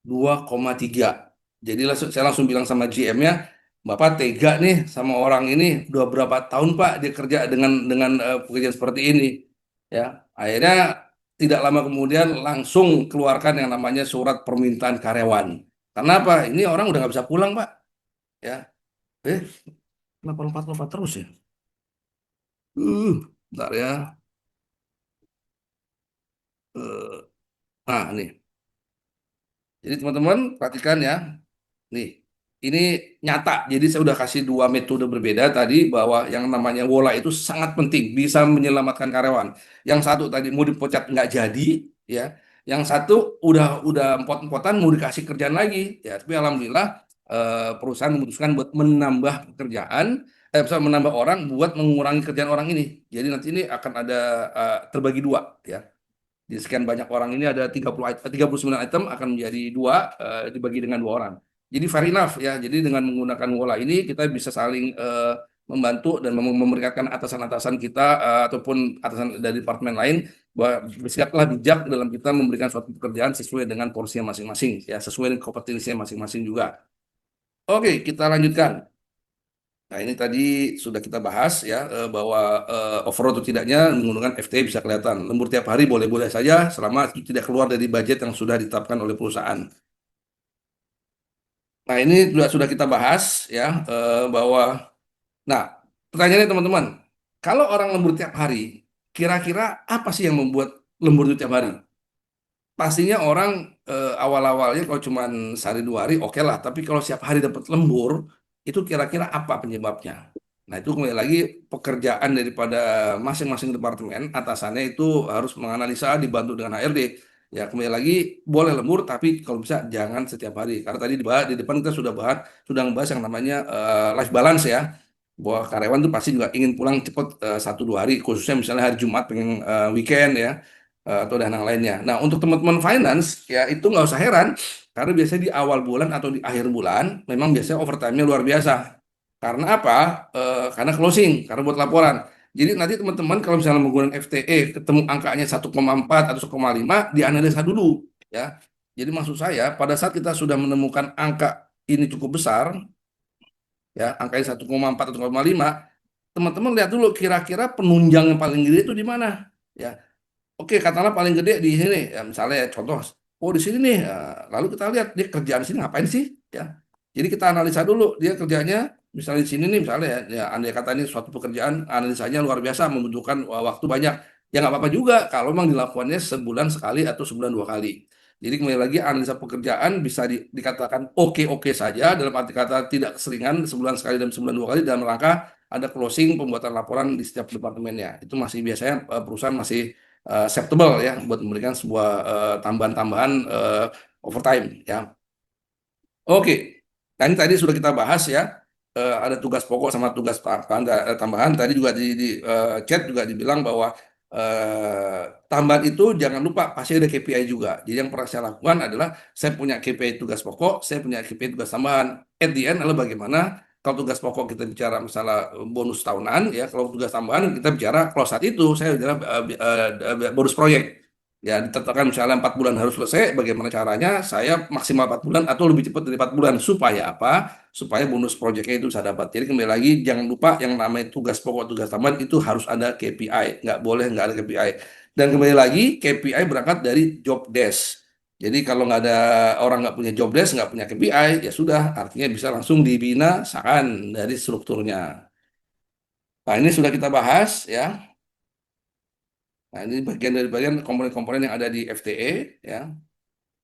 2,3. Jadi saya langsung bilang sama GM-nya, Bapak tega nih sama orang ini, udah berapa tahun Pak dia kerja dengan pekerjaan seperti ini. Ya, akhirnya tidak lama kemudian langsung keluarkan yang namanya surat permintaan karyawan. Karena apa? Ini orang udah nggak bisa pulang, Pak. Ya, eh, kenapa lompat-lompat terus ya? Bentar ya. Nah, nih. Jadi teman-teman perhatikan ya. Nih, ini nyata. Jadi saya udah kasih dua metode berbeda tadi, bahwa yang namanya WOLA itu sangat penting, bisa menyelamatkan karyawan. Yang satu tadi mau dipecat nggak jadi, ya. Yang satu udah empot-empotan mau dikasih kerjaan lagi, ya. Tapi alhamdulillah perusahaan memutuskan buat menambah pekerjaan, bisa menambah orang buat mengurangi kerjaan orang ini. Jadi nanti ini akan ada terbagi dua, ya. Di sekian banyak orang ini ada 39 item akan menjadi dua, dibagi dengan dua orang. Jadi fair enough, ya. Jadi dengan menggunakan Wola ini kita bisa saling membantu dan memberikan atasan-atasan kita ataupun atasan dari departemen lain bahwa bersikaplah bijak dalam kita memberikan suatu pekerjaan sesuai dengan porsinya masing-masing, ya, sesuai dengan kompetensinya masing-masing juga. Oke, kita lanjutkan. Nah, ini tadi sudah kita bahas, ya, bahwa overall atau tidaknya menggunakan FTE bisa kelihatan. Lembur tiap hari boleh-boleh saja selama itu tidak keluar dari budget yang sudah ditetapkan oleh perusahaan. Nah, ini sudah kita bahas, ya, bahwa, nah, pertanyaannya teman-teman, kalau orang lembur tiap hari, kira-kira apa sih yang membuat lembur itu tiap hari? Pastinya orang awal-awalnya kalau cuma sehari dua hari oke lah, tapi kalau setiap hari dapat lembur, itu kira-kira apa penyebabnya? Nah, itu kembali lagi pekerjaan daripada masing-masing departemen, atasannya itu harus menganalisa dibantu dengan HRD. Ya, kembali lagi boleh lembur, tapi kalau bisa jangan setiap hari. Karena tadi di depan kita sudah membahas yang namanya life balance, ya. Bahwa karyawan itu pasti juga ingin pulang cepat, satu dua hari, khususnya misalnya hari Jumat pengen weekend, ya, atau dan yang lainnya. Nah, untuk teman-teman finance, ya, itu nggak usah heran, karena biasanya di awal bulan atau di akhir bulan memang biasanya overtime-nya luar biasa. Karena apa? Karena closing, karena buat laporan. Jadi nanti teman-teman kalau misalnya menggunakan FTE ketemu angkanya 1,4 atau 1,5, dianalisa dulu, ya. Jadi maksud saya pada saat kita sudah menemukan angka ini cukup besar, ya, angkanya 1,4 atau 1,5, teman-teman lihat dulu kira-kira penunjang yang paling gede itu di mana, ya. Oke, katakanlah paling gede di sini, ya, misalnya contoh, oh di sini nih, ya, lalu kita lihat dia kerjaan di sini ngapain sih, ya. Jadi kita analisa dulu dia kerjanya, misalnya di sini nih, misalnya ya andai kata ini suatu pekerjaan analisanya luar biasa, membutuhkan waktu banyak, ya nggak apa-apa juga kalau memang dilakukannya sebulan sekali atau sebulan dua kali. Jadi kembali lagi analisa pekerjaan bisa dikatakan oke-oke saja, dalam arti kata tidak keseringan sebulan sekali dan sebulan dua kali, dalam rangka ada closing pembuatan laporan di setiap departemennya. Itu masih biasanya perusahaan masih acceptable, ya, buat memberikan sebuah tambahan-tambahan overtime, ya. Oke, nah ini tadi sudah kita bahas, ya. Ada tugas pokok sama tugas tambahan. Tadi juga di chat juga dibilang bahwa tambahan itu jangan lupa pasti ada KPI juga. Jadi yang pernah saya lakukan adalah saya punya KPI tugas pokok, saya punya KPI tugas tambahan. At the end adalah bagaimana kalau tugas pokok kita bicara masalah bonus tahunan, ya. Kalau tugas tambahan kita bicara kalau saat itu saya bicara bonus proyek. Ya, ditetapkan misalnya 4 bulan harus selesai, bagaimana caranya saya maksimal 4 bulan atau lebih cepat dari 4 bulan, supaya apa? Supaya bonus proyeknya itu bisa dapat. Jadi kembali lagi jangan lupa yang namanya tugas pokok, tugas tambahan itu harus ada KPI, nggak boleh nggak ada KPI. Dan kembali lagi KPI berangkat dari job desk. Jadi kalau nggak ada orang nggak punya job desk, nggak punya KPI, ya sudah, artinya bisa langsung dibinasakan dari strukturnya. Nah, ini sudah kita bahas ya. Nah, ini bagian dari bagian komponen-komponen yang ada di FTE ya.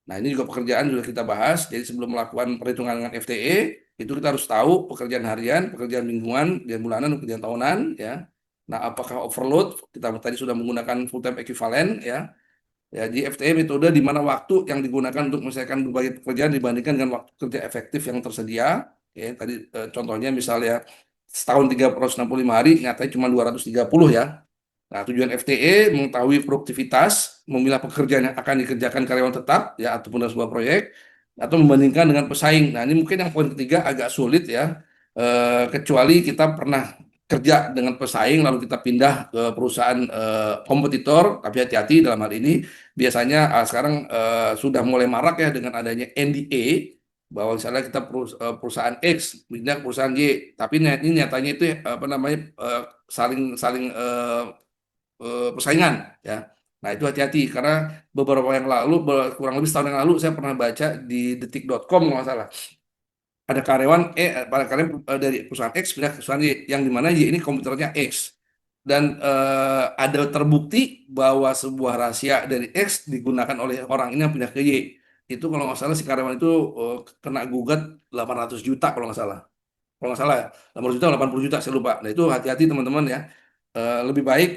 Nah, ini juga pekerjaan sudah kita bahas. Jadi sebelum melakukan perhitungan dengan FTE, itu kita harus tahu pekerjaan harian, pekerjaan mingguan, pekerjaan bulanan, pekerjaan tahunan ya. Nah, apakah overload? Kita tadi sudah menggunakan full time equivalent ya. Ya, di FTE metode di mana waktu yang digunakan untuk menyelesaikan berbagai pekerjaan dibandingkan dengan waktu kerja efektif yang tersedia. Ya, tadi contohnya misalnya setahun 365 hari, nyatanya cuma 230 ya. Nah, tujuan FTE mengetahui produktivitas, memilah pekerjaan yang akan dikerjakan karyawan tetap ya ataupun dalam sebuah proyek atau membandingkan dengan pesaing. Nah, ini mungkin yang poin ketiga agak sulit ya. Kecuali kita pernah kerja dengan pesaing lalu kita pindah ke perusahaan kompetitor, tapi hati-hati dalam hal ini biasanya sekarang sudah mulai marak ya dengan adanya NDA bahwa misalnya kita perusahaan X pindah ke perusahaan Y, tapi ini nyatanya itu apa namanya saling saling persaingan ya. Nah, itu hati-hati karena beberapa yang lalu kurang lebih setahun yang lalu saya pernah baca di detik.com kalau nggak salah ada karyawan pada karyawan dari perusahaan X pindah ke perusahaan Y yang dimana Y ini komputernya X dan ada terbukti bahwa sebuah rahasia dari X digunakan oleh orang ini yang pindah ke Y. Itu kalau nggak salah si karyawan itu kena gugat 800 juta kalau nggak salah ya 80 juta 80 juta saya lupa. Nah, itu hati-hati teman-teman ya. Lebih baik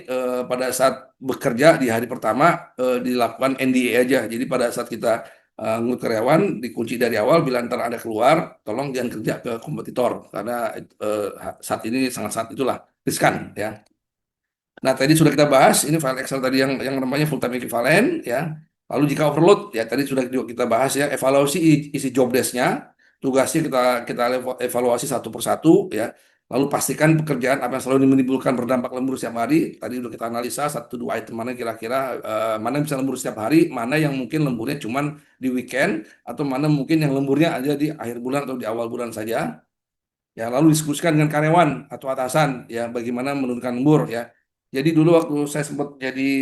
pada saat bekerja di hari pertama dilakukan NDA aja. Jadi pada saat kita ngurus karyawan dikunci dari awal bila ntar ada keluar tolong jangan kerja ke kompetitor karena saat ini sangat itulah riskan ya. Nah, tadi sudah kita bahas, ini file Excel tadi yang namanya full time equivalent ya. Lalu jika overload, ya tadi sudah juga kita bahas ya, evaluasi isi job desk-nya, tugasnya kita evaluasi satu persatu ya. Lalu pastikan pekerjaan apa yang selalu menimbulkan berdampak lembur setiap hari. Tadi sudah kita analisa satu dua item mana kira-kira mana yang bisa lembur setiap hari, mana yang mungkin lemburnya cuman di weekend atau mana mungkin yang lemburnya ada di akhir bulan atau di awal bulan saja. Ya, lalu diskusikan dengan karyawan atau atasan ya bagaimana menurunkan lembur ya. Jadi dulu waktu saya sempat jadi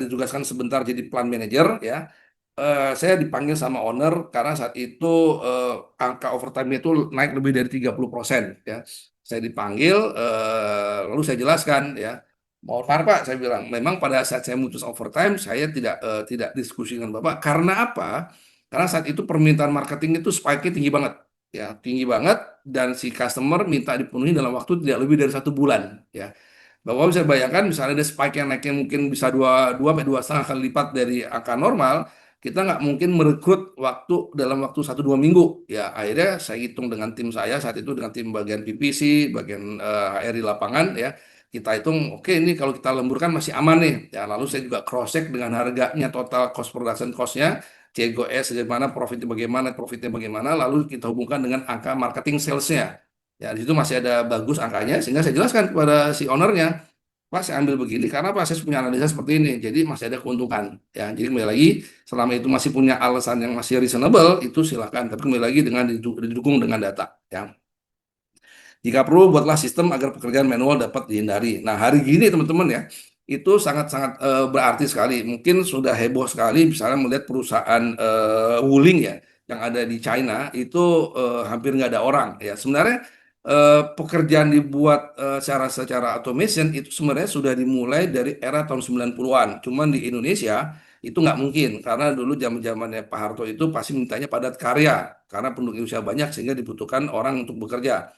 ditugaskan sebentar jadi plan manager ya, saya dipanggil sama owner karena saat itu angka overtime itu naik lebih dari 30% ya. Saya dipanggil lalu saya jelaskan ya. Mau Pak, saya bilang, memang pada saat saya mutus overtime saya tidak diskusi dengan Bapak karena apa? Karena saat itu permintaan marketing itu spike-nya tinggi banget ya, tinggi banget dan si customer minta dipenuhi dalam waktu tidak lebih dari 1 bulan ya. Bahwa bisa bayangkan misalnya ada spike yang naiknya mungkin bisa dua sampai 2,5 kali lipat dari angka normal, kita nggak mungkin merekrut waktu dalam waktu 1 2 minggu. Ya akhirnya saya hitung dengan tim saya saat itu dengan tim bagian PPC, bagian HR di lapangan ya. Kita hitung, oke ini kalau kita lemburkan masih aman nih. Ya lalu saya juga cross check dengan harganya total cost production cost-nya, COGS profitnya bagaimana, lalu kita hubungkan dengan angka marketing sales-nya. Ya, di situ masih ada bagus angkanya, sehingga saya jelaskan kepada si ownernya, Pak, saya ambil begini karena Pak, saya punya analisa seperti ini, jadi masih ada keuntungan. Ya, jadi kembali lagi, selama itu masih punya alasan yang masih reasonable, itu silakan. Tapi kembali lagi dengan didukung dengan data. Ya. Jika perlu, buatlah sistem agar pekerjaan manual dapat dihindari. Nah, hari gini teman-teman ya, itu sangat-sangat berarti sekali. Mungkin sudah heboh sekali, misalnya melihat perusahaan Wuling ya, yang ada di China, itu hampir nggak ada orang. Ya, sebenarnya pekerjaan dibuat secara automation itu sebenarnya sudah dimulai dari era tahun 90-an. Cuman di Indonesia itu nggak mungkin, karena dulu zaman-zamannya Pak Harto itu pasti mintanya padat karya, karena penduduk Indonesia banyak sehingga dibutuhkan orang untuk bekerja.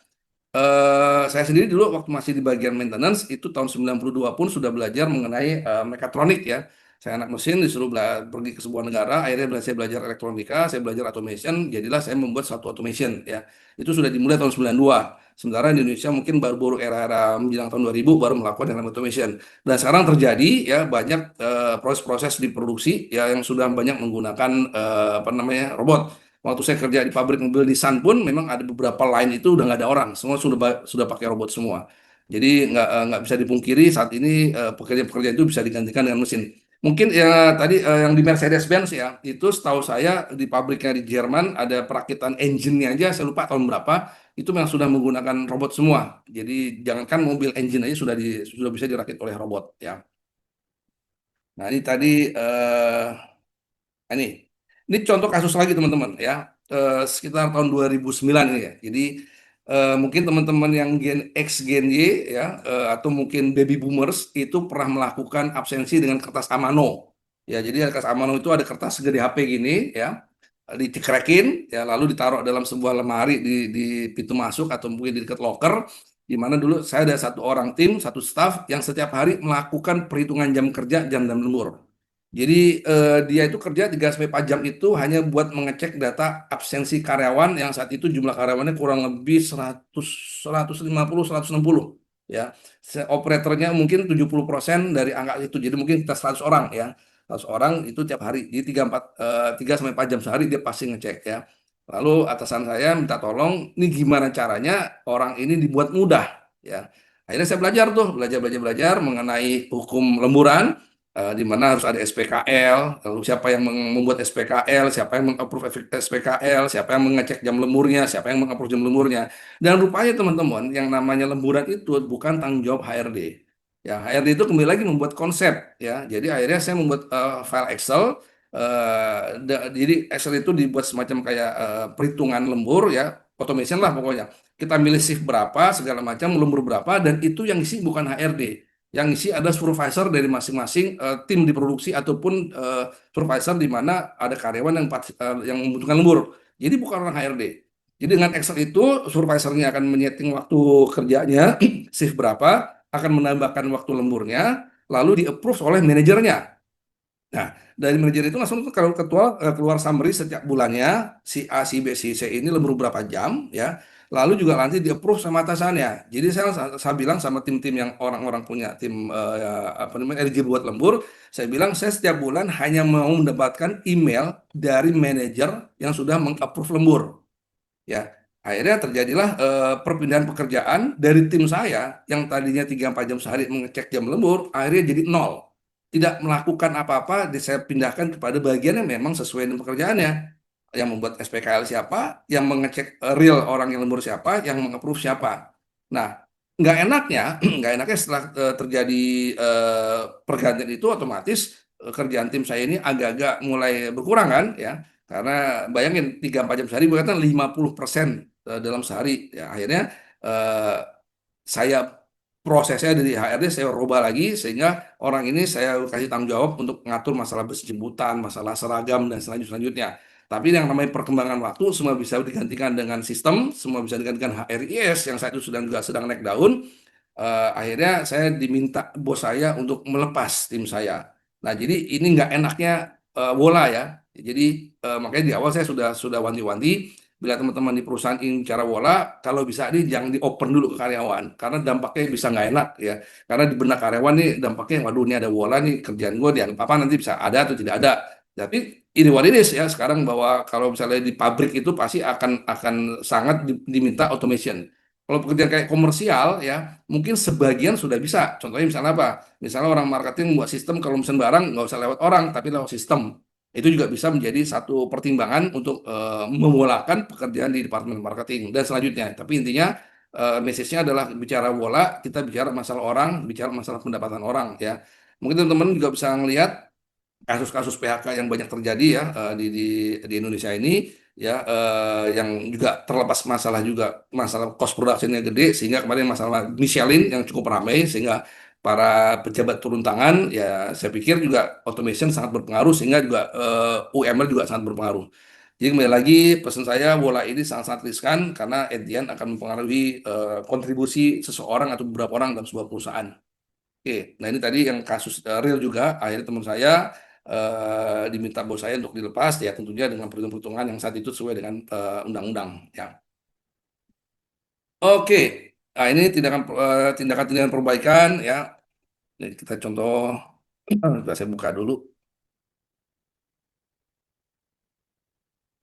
Saya sendiri dulu waktu masih di bagian maintenance itu tahun 92 pun sudah belajar mengenai mekatronik ya. Saya anak mesin disuruh pergi ke sebuah negara, akhirnya saya belajar elektronika, saya belajar automation, jadilah saya membuat satu automation ya. Itu sudah dimulai tahun 92. Sementara di Indonesia mungkin baru-baru era-era menjelang tahun 2000 baru melakukan yang namanya automation. Dan sekarang terjadi ya banyak proses-proses di produksi ya yang sudah banyak menggunakan apa namanya robot. Waktu saya kerja di pabrik mobil Nissan pun memang ada beberapa line itu udah nggak ada orang, semua sudah pakai robot semua. Jadi nggak bisa dipungkiri saat ini pekerjaan-pekerjaan itu bisa digantikan dengan mesin. Mungkin ya tadi yang di Mercedes-Benz ya, itu setahu saya di pabriknya di Jerman ada perakitan engine-nya aja, saya lupa tahun berapa, itu memang sudah menggunakan robot semua. Jadi jangankan mobil engine aja sudah bisa dirakit oleh robot ya. Nah ini tadi ini. Ini contoh kasus lagi teman-teman ya. Sekitar tahun 2009 ini ya. Jadi mungkin teman-teman yang Gen X, Gen Y ya, atau mungkin baby boomers itu pernah melakukan absensi dengan kertas amano. Ya, jadi kertas amano itu ada kertas segede HP gini ya, dicekrekin ya, lalu ditaruh dalam sebuah lemari di pintu masuk atau mungkin di dekat locker, di mana dulu saya ada satu orang tim, satu staff yang setiap hari melakukan perhitungan jam kerja, jam lembur. Jadi dia itu kerja 3 sampai 4 jam itu hanya buat mengecek data absensi karyawan yang saat itu jumlah karyawannya kurang lebih 100, 150, 160 ya. Operatornya mungkin 70% dari angka itu. Jadi mungkin kita 100 orang ya. 100 orang itu tiap hari. Jadi 3 sampai 4 jam sehari dia pasti ngecek ya. Lalu atasan saya minta tolong, ini gimana caranya orang ini dibuat mudah ya. Akhirnya saya belajar tuh, belajar mengenai hukum lemburan, di mana harus ada SPKL, lalu siapa yang membuat SPKL, siapa yang mengapprove SPKL, siapa yang mengecek jam lemburnya, siapa yang mengapprove jam lemburnya. Dan rupanya teman-teman, yang namanya lemburan itu bukan tanggung jawab HRD. Ya, HRD itu kembali lagi membuat konsep ya. Jadi akhirnya saya membuat file Excel. Jadi Excel itu dibuat semacam kayak perhitungan lembur ya, automation lah pokoknya. Kita milih shift berapa, segala macam, lembur berapa, dan itu yang isi bukan HRD. Yang isi ada supervisor dari masing-masing tim di produksi ataupun supervisor di mana ada karyawan yang membutuhkan lembur. Jadi bukan orang HRD. Jadi dengan Excel itu supervisornya akan menyeting waktu kerjanya, shift berapa, akan menambahkan waktu lemburnya, lalu di-approve oleh manajernya. Nah, dari manajer itu langsung kalau ketua keluar summary setiap bulannya si A, si B, si C ini lembur berapa jam ya. Lalu juga nanti di-approve sama atasannya. Jadi saya bilang sama tim-tim yang orang-orang punya tim apa namanya eligible buat lembur, saya bilang saya setiap bulan hanya mau mendapatkan email dari manajer yang sudah meng-approve lembur. Ya, akhirnya terjadilah perpindahan pekerjaan dari tim saya yang tadinya 3 4 jam sehari mengecek jam lembur, akhirnya jadi nol. Tidak melakukan apa-apa, saya pindahkan kepada bagian yang memang sesuai dengan pekerjaannya. Yang membuat SPKL siapa, yang mengecek real orang yang lembur siapa, yang mengapprove siapa. Nah, nggak enaknya, nggak enaknya setelah terjadi pergantian itu otomatis kerjaan tim saya ini agak-agak mulai berkurang kan ya. Karena bayangin 3 4 jam sehari berarti 50% dalam sehari. Ya, akhirnya eh, saya prosesnya dari HRD saya rubah lagi sehingga orang ini saya kasih tanggung jawab untuk mengatur masalah bus jemputan, masalah seragam dan selanjutnya. Tapi yang namanya perkembangan waktu semua bisa digantikan dengan sistem, semua bisa digantikan HRIS yang saat itu juga sedang naik daun. Akhirnya saya diminta bos saya untuk melepas tim saya. Nah, jadi ini nggak enaknya bola ya. Jadi makanya di awal saya sudah wanti-wanti bila teman-teman di perusahaan ingin bicara bola, kalau bisa nih jangan di open dulu ke karyawan karena dampaknya bisa nggak enak ya. Karena di benak karyawan nih dampaknya waduh ini ada bola nih kerjaan gue dianggap apa nanti bisa ada atau tidak ada. Tapi ini what it is ya sekarang bahwa kalau misalnya di pabrik itu pasti akan sangat diminta automation. Kalau pekerjaan kayak komersial ya mungkin sebagian sudah bisa. Contohnya misalnya apa? Misalnya orang marketing buat sistem kalau pesan barang nggak usah lewat orang tapi lewat sistem. Itu juga bisa menjadi satu pertimbangan untuk memulakan pekerjaan di departemen marketing dan selanjutnya. Tapi intinya message-nya adalah bicara bola, kita bicara masalah orang, bicara masalah pendapatan orang ya. Mungkin teman-teman juga bisa melihat kasus-kasus PHK yang banyak terjadi ya di Indonesia ini ya yang juga terlepas masalah juga masalah cost productionnya gede sehingga kemarin masalah Michelin yang cukup ramai sehingga para pejabat turun tangan ya saya pikir juga automation sangat berpengaruh sehingga juga UMR juga sangat berpengaruh. Jadi kembali lagi pesan saya bola ini sangat-sangat riskan karena at the end akan mempengaruhi kontribusi seseorang atau beberapa orang dalam sebuah perusahaan. Oke, nah ini tadi yang kasus real juga. Akhirnya teman saya diminta bos saya untuk dilepas, ya tentunya dengan perhitungan-perhitungan yang saat itu sesuai dengan undang-undang. Ya, oke. Nah ini tindakan-tindakan perbaikan ya. Jadi kita contoh, saya buka dulu.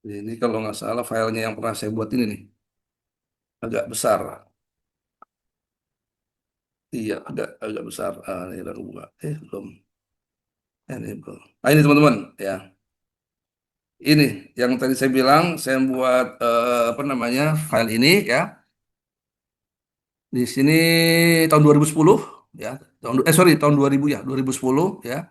Ini kalau nggak salah filenya yang pernah saya buat ini nih, agak besar. Iya, agak agak besar. Ini udah aku buka. Belum. Ini belum. Nah ini teman-teman, ya. Ini yang tadi saya bilang saya buat apa namanya file ini ya di sini tahun 2010 ya sorry tahun 2000 ya 2010 ya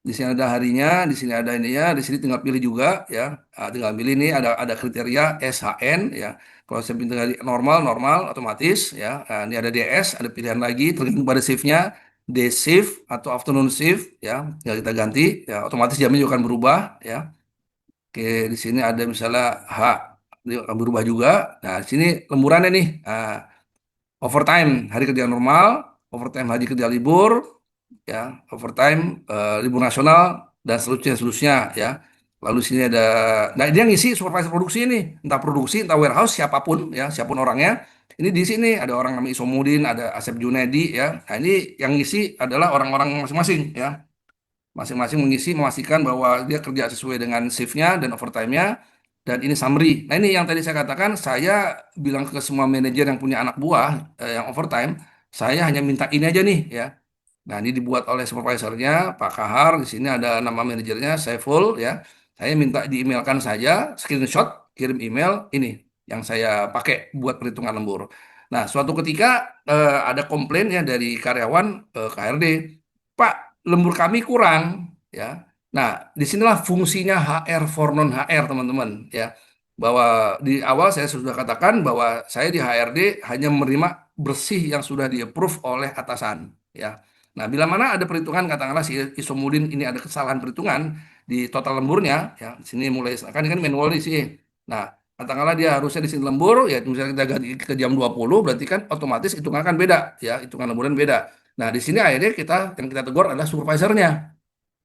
Di sini ada harinya, di sini ada ininya, di sini tinggal pilih juga ya. Tinggal pilih ini ada kriteria SHN ya. Kalau saya pilih tadi normal normal otomatis ya. Ini ada DS, ada pilihan lagi tergantung pada shift-nya, day shift atau afternoon shift ya. Tinggal kita ganti ya, otomatis jamnya juga akan berubah ya. Oke, di sini ada misalnya H, ini akan berubah juga. Nah, di sini lemburannya nih. Overtime hari kerja normal, overtime hari kerja libur, ya, overtime libur nasional dan seterusnya ya. Lalu sini ada, nah dia ngisi supervisor produksi ini, entah produksi, entah warehouse, siapapun ya, siapapun orangnya. Ini di sini ada orang namanya Isomudin, ada Asep Junedi ya. Nah ini yang ngisi adalah orang-orang masing-masing ya. Masing-masing mengisi memastikan bahwa dia kerja sesuai dengan shift-nya dan overtime-nya. Dan ini summary. Nah ini yang tadi saya katakan, saya bilang ke semua manajer yang punya anak buah yang overtime, saya hanya minta ini aja nih ya. Nah, ini dibuat oleh supervisornya, Pak Kahar. Di sini ada nama manajernya, Saiful ya. Saya minta di-emailkan saja, screenshot, kirim email, ini yang saya pakai buat perhitungan lembur. Nah, suatu ketika ada komplain ya dari karyawan ke HRD, Pak, lembur kami kurang ya. Nah, disinilah fungsinya HR for non HR, teman-teman ya. Bahwa di awal saya sudah katakan bahwa saya di HRD hanya menerima bersih yang sudah di-approve oleh atasan ya. Nah, bila mana ada perhitungan, katakanlah si Isomudin ini ada kesalahan perhitungan di total lemburnya, ya, di sini mulai kan ini kan manual di sini. Nah, katakanlah dia harusnya di sini lembur, ya misalnya kita ganti ke jam 20, berarti kan otomatis hitungan kan beda, ya, hitungan lemburan beda. Nah, di sini akhirnya yang kita tegur adalah supervisornya.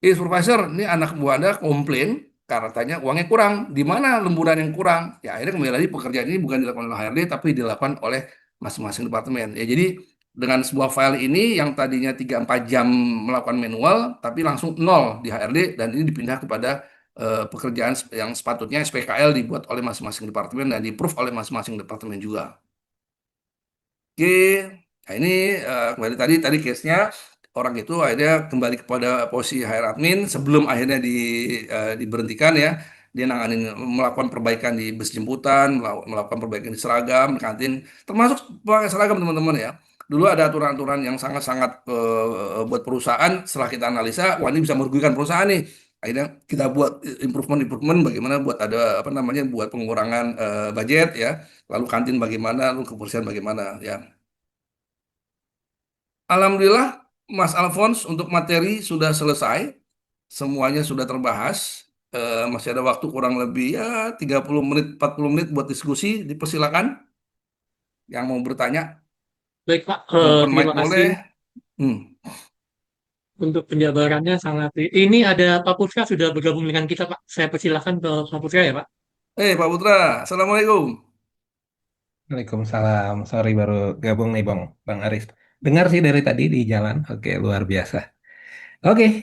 Supervisor, ini anak buah Anda komplain katanya uangnya kurang. Di mana lemburan yang kurang? Ya akhirnya kembali lagi pekerjaan ini bukan dilakukan oleh HRD tapi dilakukan oleh masing-masing departemen. Ya jadi dengan sebuah file ini yang tadinya 3-4 jam melakukan manual tapi langsung nol di HRD dan ini dipindah kepada pekerjaan yang sepatutnya SPKL dibuat oleh masing-masing departemen dan di-approve oleh masing-masing departemen juga. Oke, nah ini kembali tadi case-nya orang itu akhirnya kembali kepada posisi HR admin sebelum akhirnya diberhentikan ya. Dia nanganin melakukan perbaikan di bus jemputan, melakukan perbaikan di seragam, di kantin, termasuk pakai seragam teman-teman ya. Dulu ada aturan-aturan yang sangat-sangat buat perusahaan. Setelah kita analisa, wah ini bisa merugikan perusahaan nih. Akhirnya kita buat improvement bagaimana buat ada apa namanya buat pengurangan budget ya. Lalu kantin bagaimana, lalu kebersihan bagaimana ya. Alhamdulillah, Mas Alphonse untuk materi sudah selesai, semuanya sudah terbahas. Masih ada waktu kurang lebih ya 30 menit, 40 menit buat diskusi. Dipersilakan yang mau bertanya, Baik Pak, open mic terima boleh. kasih Hmm. untuk penjabarannya sangat. Ini ada Pak Putra sudah bergabung dengan kita Pak. Saya persilahkan ke Pak Putra ya Pak. Pak Putra, Assalamualaikum. Waalaikumsalam. Sorry baru gabung nih Bang Aris. Dengar sih dari tadi di jalan. Oke, luar biasa. Oke,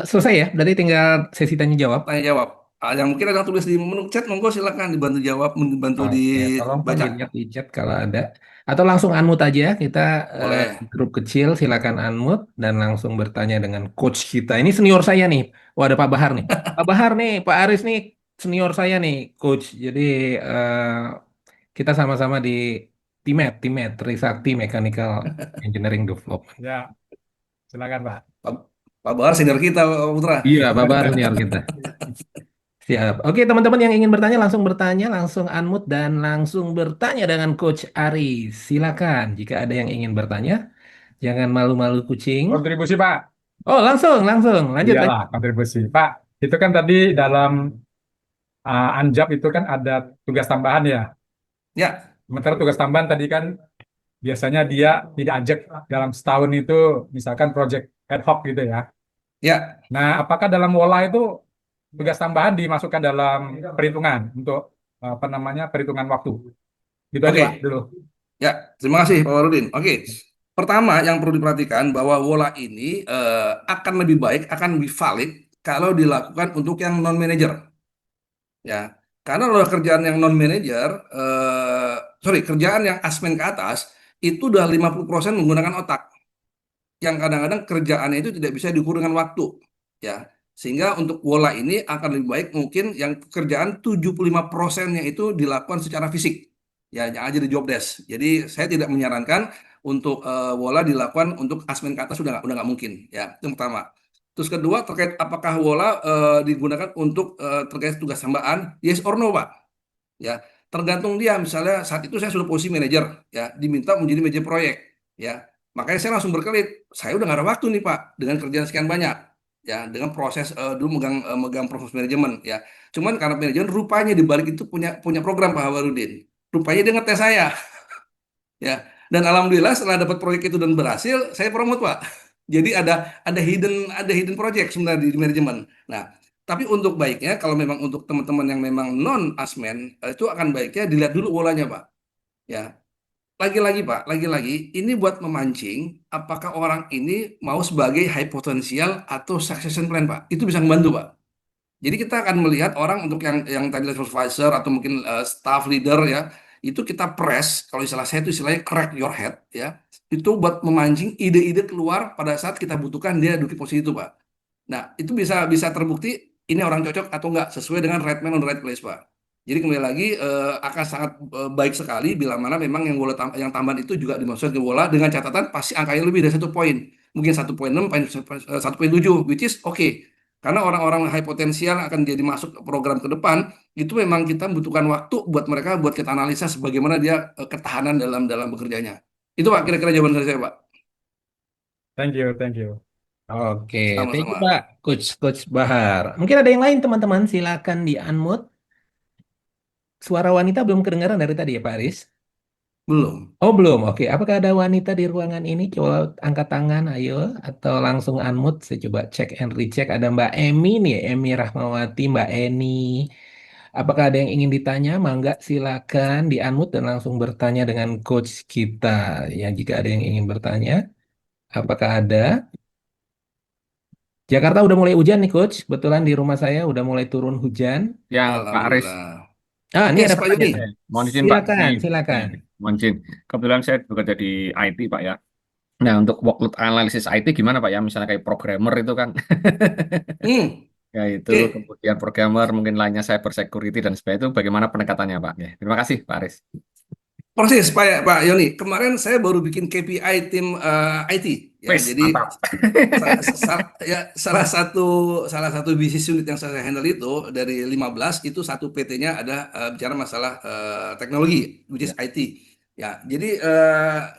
selesai ya. Berarti tinggal sesi tanya jawab. Tanya jawab. Yang mungkin ada yang tulis di menu chat, monggo silakan dibantu jawab, dibantu Oke, tolong Pak dibaca. dilihat di chat kalau ada. Atau langsung unmute aja. Kita Boleh. grup kecil, silakan unmute dan langsung bertanya dengan coach kita. Ini senior saya nih. Oh, ada Pak Bahar nih. Pak Bahar nih, Pak Aris nih, senior saya nih, coach. Jadi kita sama-sama di Timet, Trisakti Mechanical Engineering Development. Ya, silakan Pak. Pak, Pak Bahar senior kita, Pak Putra. Iya, Pak Bahar senior kita. Siap. Oke, teman-teman yang ingin bertanya, langsung unmute dan langsung bertanya dengan Coach Ari. Silakan, jika ada yang ingin bertanya, jangan malu-malu kucing. Kontribusi Pak. Oh, langsung, lanjut. Iyalah, kontribusi. Pak, itu kan tadi dalam Anjab itu kan ada tugas tambahan ya. Ya, Sementara tugas tambahan tadi kan biasanya dia tidak ajak dalam setahun itu misalkan project ad hoc gitu ya. ya. Nah, apakah dalam WOLA itu tugas tambahan dimasukkan dalam perhitungan untuk apa namanya perhitungan waktu? Gitu aja Oke. Pak dulu. Ya, terima kasih Pak Warudin. Oke, pertama yang perlu diperhatikan bahwa WOLA ini akan lebih baik, akan lebih valid kalau dilakukan untuk yang non manager. Ya, karena kalau kerjaan yang non manager, kerjaan yang asmen ke atas itu udah 50% menggunakan otak. Yang kadang-kadang kerjaannya itu tidak bisa diukur dengan waktu. Ya, sehingga untuk WOLA ini akan lebih baik mungkin yang pekerjaan 75%-nya itu dilakukan secara fisik. Ya, yang aja di job desk. Jadi saya tidak menyarankan untuk WOLA dilakukan untuk asmen ke atas udah nggak mungkin. Ya, itu yang pertama. Terus kedua terkait apakah WOLA digunakan untuk terkait tugas tambahan, yes or no Pak. Ya, tergantung dia. Misalnya saat itu saya sudah posisi manajer, ya, diminta menjadi manajer proyek, ya. Makanya saya langsung berkelit. Saya udah nggak ada waktu nih Pak, dengan kerjaan sekian banyak, ya, dengan proses dulu megang proses manajemen, ya. Cuman karena manajemen rupanya di balik itu punya punya program Pak Hawarudin. Rupanya dia ngetes saya, ya. Dan alhamdulillah setelah dapat proyek itu dan berhasil, saya promote Pak. Jadi ada hidden project sebenarnya di manajemen. Nah, tapi untuk baiknya kalau memang untuk teman-teman yang memang non asmen itu akan baiknya dilihat dulu polanya Pak. Ya, lagi-lagi Pak, lagi-lagi ini buat memancing apakah orang ini mau sebagai high potential atau succession plan Pak. Itu bisa membantu Pak. Jadi kita akan melihat orang untuk yang tadi level supervisor atau mungkin staff leader ya, itu kita press, kalau istilah saya itu istilahnya crack your head ya, itu buat memancing ide-ide keluar pada saat kita butuhkan dia duduk di posisi itu Pak. Nah, itu bisa bisa terbukti ini orang cocok atau enggak sesuai dengan right man on the right place, Pak. Jadi kembali lagi akan sangat baik sekali bila mana memang yang tambahan itu juga dimasukkan ke bola dengan catatan pasti angkanya lebih dari 1 poin. Mungkin 1,6, 1,7, which is oke. Karena orang-orang high potensial akan jadi masuk ke program ke depan, itu memang kita membutuhkan waktu buat mereka buat kita analisa sebagaimana dia ketahanan dalam bekerjanya. Itu Pak kira-kira jawaban dari saya, Pak. Thank you, thank you. Oke, thank you Sama-sama. Pak, Coach Bahar. Mungkin ada yang lain teman-teman, silakan di unmute. Suara wanita belum kedengaran dari tadi ya Pak Aris? Belum. Oh belum, oke. Apakah ada wanita di ruangan ini? Coba angkat tangan, ayo. Atau langsung unmute. Saya coba cek and recheck. Ada Mbak Emi nih, Emi Rahmawati, Mbak Eni. Apakah ada yang ingin ditanya? Mangga silakan di unmute dan langsung bertanya dengan coach kita. Ya, jika ada yang ingin bertanya, apakah ada? Jakarta udah mulai hujan nih coach. Kebetulan di rumah saya udah mulai turun hujan. Ya, Pak Aris. Alhamdulillah. Ah, ini Yes, ada Pak pertanyaan. Yuni. Mohon izin Pak. Silakan, Ini, silakan. mohon izin. Kebetulan saya bekerja di IT Pak ya. Nah, untuk workload analisis IT gimana Pak ya? Misalnya kayak programmer itu kan. Hmm, Ya itu, oke. kemudian programmer, mungkin lainnya cyber security dan sebagainya itu bagaimana pendekatannya Pak? Ya, terima kasih Pak Aris. Persis Pak Yoni. Kemarin saya baru bikin KPI tim IT ya. Wes, Jadi mantap. salah satu bisnis unit yang saya handle itu dari 15 itu satu PT-nya ada bicara masalah teknologi which is Ya. IT. Ya, jadi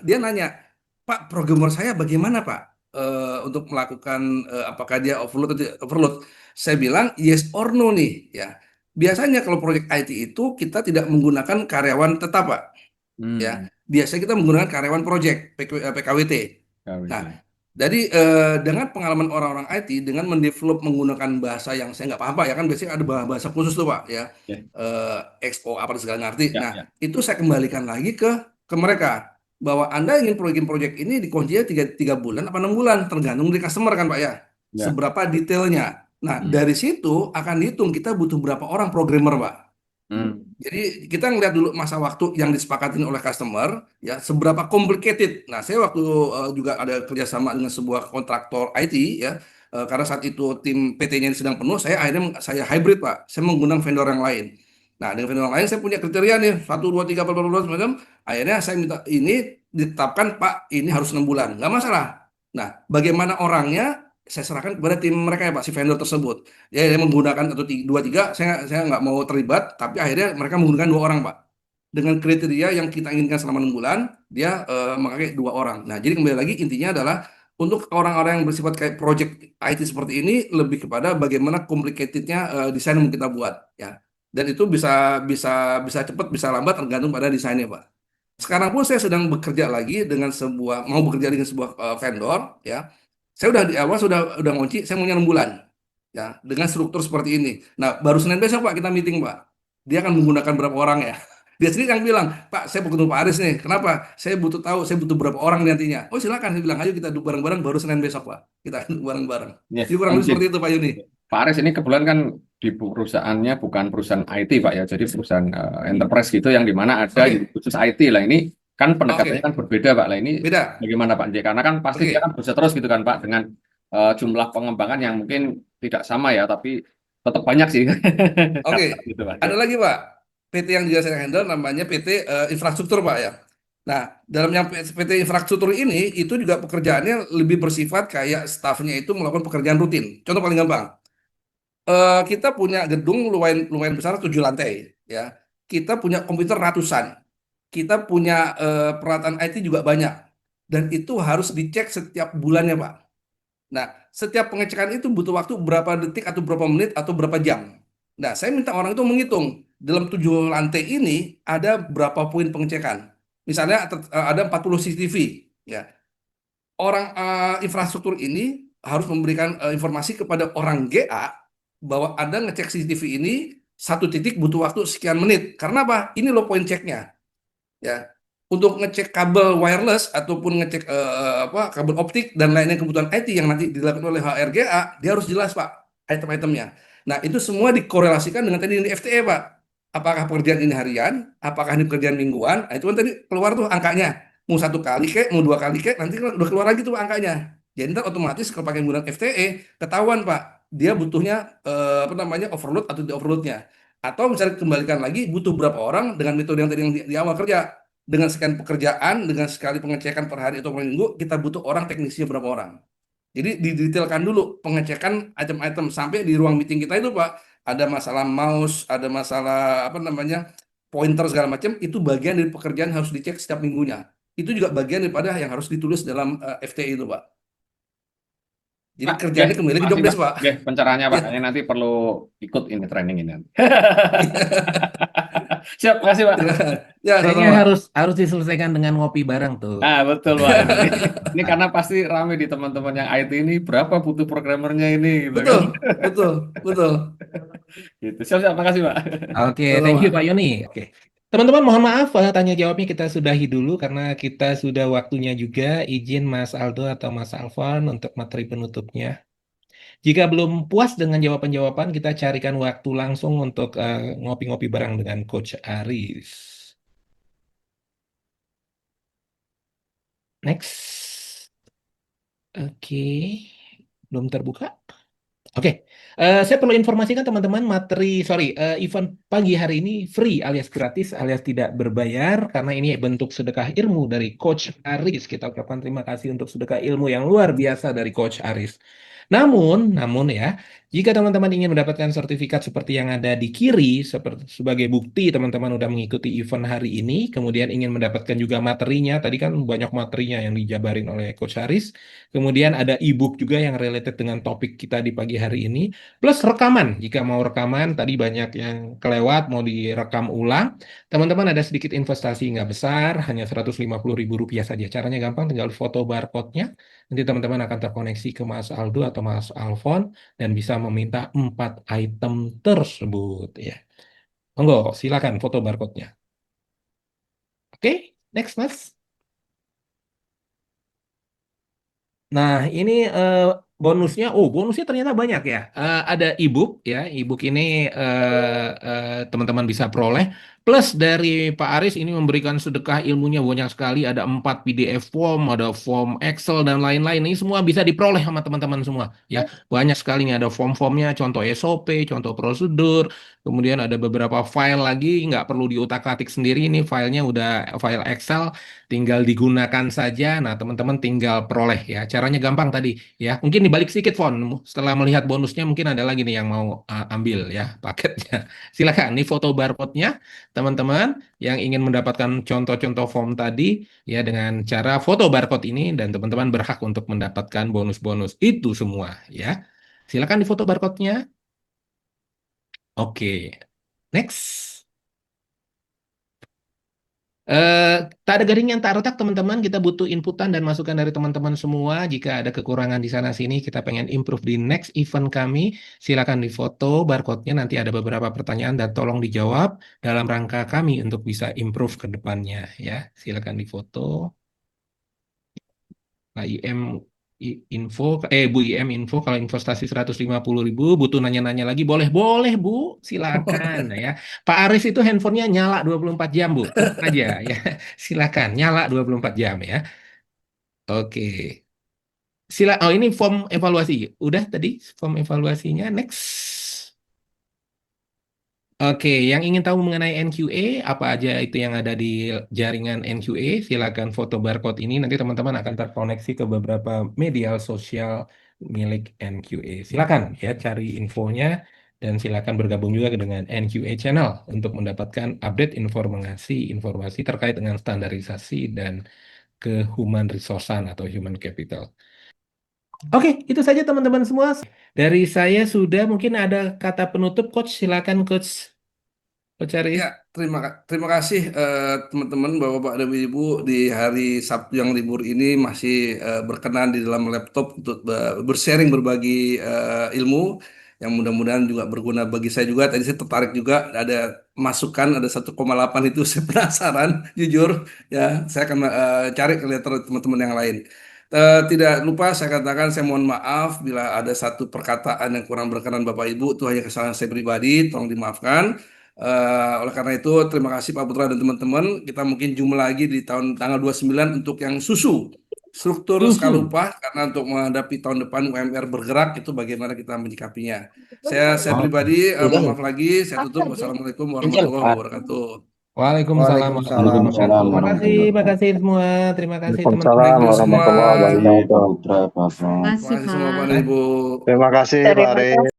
dia nanya, "Pak, programmer saya bagaimana, Pak? Untuk melakukan apakah dia overload atau tidak overload?" Saya bilang yes or no nih ya. Biasanya kalau proyek IT itu kita tidak menggunakan karyawan tetap, Pak. Ya, biasanya kita menggunakan karyawan project PKWT. Nah, jadi dengan pengalaman orang-orang IT dengan mendevelop menggunakan bahasa yang saya nggak paham Pak ya kan biasanya ada bahasa khusus tuh Pak ya, Ya. XO apa segala ngerti. Ya, Nah, ya. itu saya kembalikan lagi ke mereka bahwa Anda ingin proyek ini dikuncinya 3 bulan apa 6 bulan tergantung dari customer kan Pak ya, Ya. seberapa detailnya. Nah, dari situ akan dihitung kita butuh berapa orang programmer Pak. Jadi kita ngeliat dulu masa waktu yang disepakatin oleh customer, ya seberapa complicated. Nah, saya waktu juga ada kerjasama dengan sebuah kontraktor IT, ya, karena saat itu tim PT-nya sedang penuh, saya akhirnya saya hybrid Pak, saya menggunakan vendor yang lain. Nah, dengan vendor yang lain saya punya kriteria nih, 1, 2, 3, 4, 5, macam. Akhirnya saya minta ini ditetapkan Pak, ini harus 6 bulan, nggak masalah. Nah, bagaimana orangnya? Saya serahkan kepada tim mereka ya Pak, si vendor tersebut ya yang menggunakan atau 2, 3 saya nggak mau terlibat tapi akhirnya mereka menggunakan 2 orang Pak dengan kriteria yang kita inginkan selama 6 bulan dia memakai 2 orang. Nah jadi kembali lagi intinya adalah untuk orang-orang yang bersifat kayak project IT seperti ini lebih kepada bagaimana complicatednya desain yang kita buat ya dan itu bisa bisa bisa cepat bisa lambat tergantung pada desainnya Pak. Sekarang pun saya sedang bekerja lagi dengan mau bekerja dengan sebuah vendor ya. Saya udah di awal udah ngunci, saya maunya 6 bulan ya dengan struktur seperti ini. Nah, baru Senin besok Pak kita meeting Pak. Dia akan menggunakan berapa orang ya? Dia sendiri yang bilang, "Pak, saya mau ketemu Pak Aris nih. Kenapa? Saya butuh tahu, saya butuh berapa orang nantinya." Oh, silakan. Saya bilang, "Ayo kita duduk bareng-bareng baru Senin besok, Pak. Kita duduk bareng-bareng." Ya, Jadi kurang lebih mungkin. seperti itu, Pak Yuni. Pak Aris ini kebetulan kan di perusahaannya bukan perusahaan IT Pak ya, jadi perusahaan enterprise gitu yang dimana ada khusus IT lah. Ini kan pendekatannya kan berbeda Pak lah. Ini Beda. bagaimana Pak? Karena kan pasti dia kan bisa terus gitu kan Pak dengan jumlah pengembangan yang mungkin tidak sama ya, tapi tetap banyak sih. Oke. Gitu, Pak. Ada lagi Pak. PT yang juga saya handle namanya PT infrastruktur Pak ya. Nah, dalam yang PT infrastruktur ini itu juga pekerjaannya lebih bersifat kayak stafnya itu melakukan pekerjaan rutin. Contoh paling gampang, kita punya gedung lumayan lumayan besar 7 lantai, ya. Kita punya komputer ratusan, kita punya peralatan IT juga banyak, dan itu harus dicek setiap bulannya, Pak. Nah, setiap pengecekan itu butuh waktu berapa detik atau berapa menit atau berapa jam. Nah, saya minta orang itu menghitung dalam 7 lantai ini ada berapa poin pengecekan. Misalnya ada 40 CCTV, ya. Orang infrastruktur ini harus memberikan informasi kepada orang GA bahwa Anda ngecek CCTV ini satu titik butuh waktu sekian menit. Karena apa? Ini loh poin ceknya, ya. Untuk ngecek kabel wireless ataupun ngecek kabel optik dan lainnya kebutuhan IT yang nanti dilakukan oleh HRGA, dia harus jelas, Pak, item-itemnya. Nah, itu semua dikorelasikan dengan tadi ini FTE, Pak. Apakah pekerjaan ini harian, apakah ini pekerjaan mingguan? Nah, itu kan tadi keluar tuh angkanya. Mau 1 kali kek, mau 2 kali kek, nanti kan udah keluar lagi tuh angkanya. Jadi ntar otomatis kalau pakai menggunakan FTE, ketahuan, Pak, dia butuhnya overload atau di overloadnya. Atau misalnya kembalikan lagi butuh berapa orang dengan metode yang tadi yang di awal kerja, dengan sekian pekerjaan, dengan sekali pengecekan per hari atau per minggu, kita butuh orang teknisnya berapa orang. Jadi didetailkan dulu pengecekan item-item sampai di ruang meeting kita itu, Pak, ada masalah mouse, ada masalah pointer segala macam, itu bagian dari pekerjaan harus dicek setiap minggunya. Itu juga bagian daripada yang harus ditulis dalam FTE itu, Pak. Jadi Pak, kerjanya kembali ke job makasih Pak. desk, Pak. Pencerahannya Pak. Ya. Kayaknya nanti perlu ikut ini training ini. Siap, makasih Pak. Ya, Kayaknya sama-sama. harus diselesaikan dengan ngopi bareng tuh. Ah, betul Pak. Ini karena pasti ramai di teman-teman yang IT ini, berapa butuh programmernya ini, gitu kan. Betul, betul, betul. Gitu. Siap, makasih Pak. Oke, thank you Sama-sama. Pak Yoni. Oke. Teman-teman mohon maaf tanya jawabnya kita sudahi dulu karena kita sudah waktunya juga. Izin Mas Aldo atau Mas Alfon untuk materi penutupnya. Jika belum puas dengan jawaban-jawaban, kita carikan waktu langsung untuk ngopi-ngopi bareng dengan Coach Aris. Next. Oke. Belum terbuka. Oke, saya perlu informasikan teman-teman event pagi hari ini free alias gratis alias tidak berbayar karena ini bentuk sedekah ilmu dari Coach Aris. Kita ucapkan terima kasih untuk sedekah ilmu yang luar biasa dari Coach Aris. Namun ya, jika teman-teman ingin mendapatkan sertifikat seperti yang ada di kiri, sebagai bukti teman-teman udah mengikuti event hari ini, kemudian ingin mendapatkan juga materinya, tadi kan banyak materinya yang dijabarin oleh Coach Aris, kemudian ada e-book juga yang related dengan topik kita di pagi hari ini, plus rekaman. Jika mau rekaman, tadi banyak yang kelewat, mau direkam ulang, teman-teman ada sedikit investasi nggak besar, hanya Rp150.000 saja. Caranya gampang, tinggal foto barcode-nya, nanti teman-teman akan terkoneksi ke Mas Aldo atau Mas Alfon dan bisa meminta 4 item tersebut ya. Monggo, silakan foto barcode-nya. Oke, next Mas. Nah, ini bonusnya ternyata banyak ya. Ada e-book ya, e-book ini teman-teman bisa peroleh. Plus dari Pak Aris ini memberikan sedekah ilmunya banyak sekali. Ada 4 PDF form, ada form Excel dan lain-lain. Ini semua bisa diperoleh sama teman-teman semua. Ya, banyak sekali nih ada form-formnya, contoh SOP, contoh prosedur. Kemudian ada beberapa file lagi, nggak perlu diutak-atik sendiri. Ini filenya udah file Excel. Tinggal digunakan saja. Nah, teman-teman tinggal peroleh ya. Caranya gampang tadi ya. Mungkin dibalik sedikit font. Setelah melihat bonusnya mungkin ada lagi nih yang mau ambil ya paketnya. Silakan nih foto barcode-nya teman-teman yang ingin mendapatkan contoh-contoh form tadi ya dengan cara foto barcode ini dan teman-teman berhak untuk mendapatkan bonus-bonus itu semua ya. Silakan di foto barcode-nya. Oke. Next. Tak ada garing yang tak retak teman-teman, kita butuh inputan dan masukan dari teman-teman semua. Jika ada kekurangan di sana sini, kita pengen improve di next event kami. Silakan difoto barcode-nya, nanti ada beberapa pertanyaan dan tolong dijawab dalam rangka kami untuk bisa improve ke depannya ya. Silakan difoto. KIM info, Bu IM info kalau investasi 150.000 butuh nanya-nanya lagi boleh Bu, silakan ya. Pak Aris itu handphonenya nyala 24 jam Bu, tenang aja ya. Silakan nyala 24 jam ya. Oke. Oh ini form evaluasi. Udah tadi form evaluasinya. Next. Oke, yang ingin tahu mengenai NQA, apa aja itu yang ada di jaringan NQA, silakan foto barcode ini. Nanti teman-teman akan terkoneksi ke beberapa media sosial milik NQA. Silakan ya cari infonya dan silakan bergabung juga dengan NQA Channel untuk mendapatkan update informasi terkait dengan standarisasi dan ke-human resource-an atau human capital. Oke, itu saja teman-teman semua. Dari saya sudah, mungkin ada kata penutup, Coach. Silakan, Coach. Coach Aris. Ya, terima kasih teman-teman, Bapak-bapak dan Ibu di hari Sabtu yang libur ini masih berkenan di dalam laptop untuk bersharing berbagi ilmu yang mudah-mudahan juga berguna bagi saya juga. Tadi saya tertarik juga ada masukan ada 1,8 itu saya penasaran jujur ya. Saya akan cari ke letter teman-teman yang lain. Tidak lupa saya katakan saya mohon maaf bila ada satu perkataan yang kurang berkenan Bapak Ibu, itu hanya kesalahan saya pribadi, tolong dimaafkan. Oleh karena itu, terima kasih Pak Putra dan teman-teman. Kita mungkin jumpa lagi di tanggal 29 untuk yang struktur skala upah, karena untuk menghadapi tahun depan UMR bergerak itu bagaimana kita menyikapinya. Saya pribadi mohon maaf lagi. Saya tutup. Wassalamualaikum warahmatullahi wabarakatuh. Waalaikumsalam warahmatullahi wabarakatuh. Terima kasih, semua. Terima kasih teman-teman. Thank you semua. warahmatullahi wabarakatuh. Terima kasih semua Bapak dan Ibu. Terima kasih Pak Aris.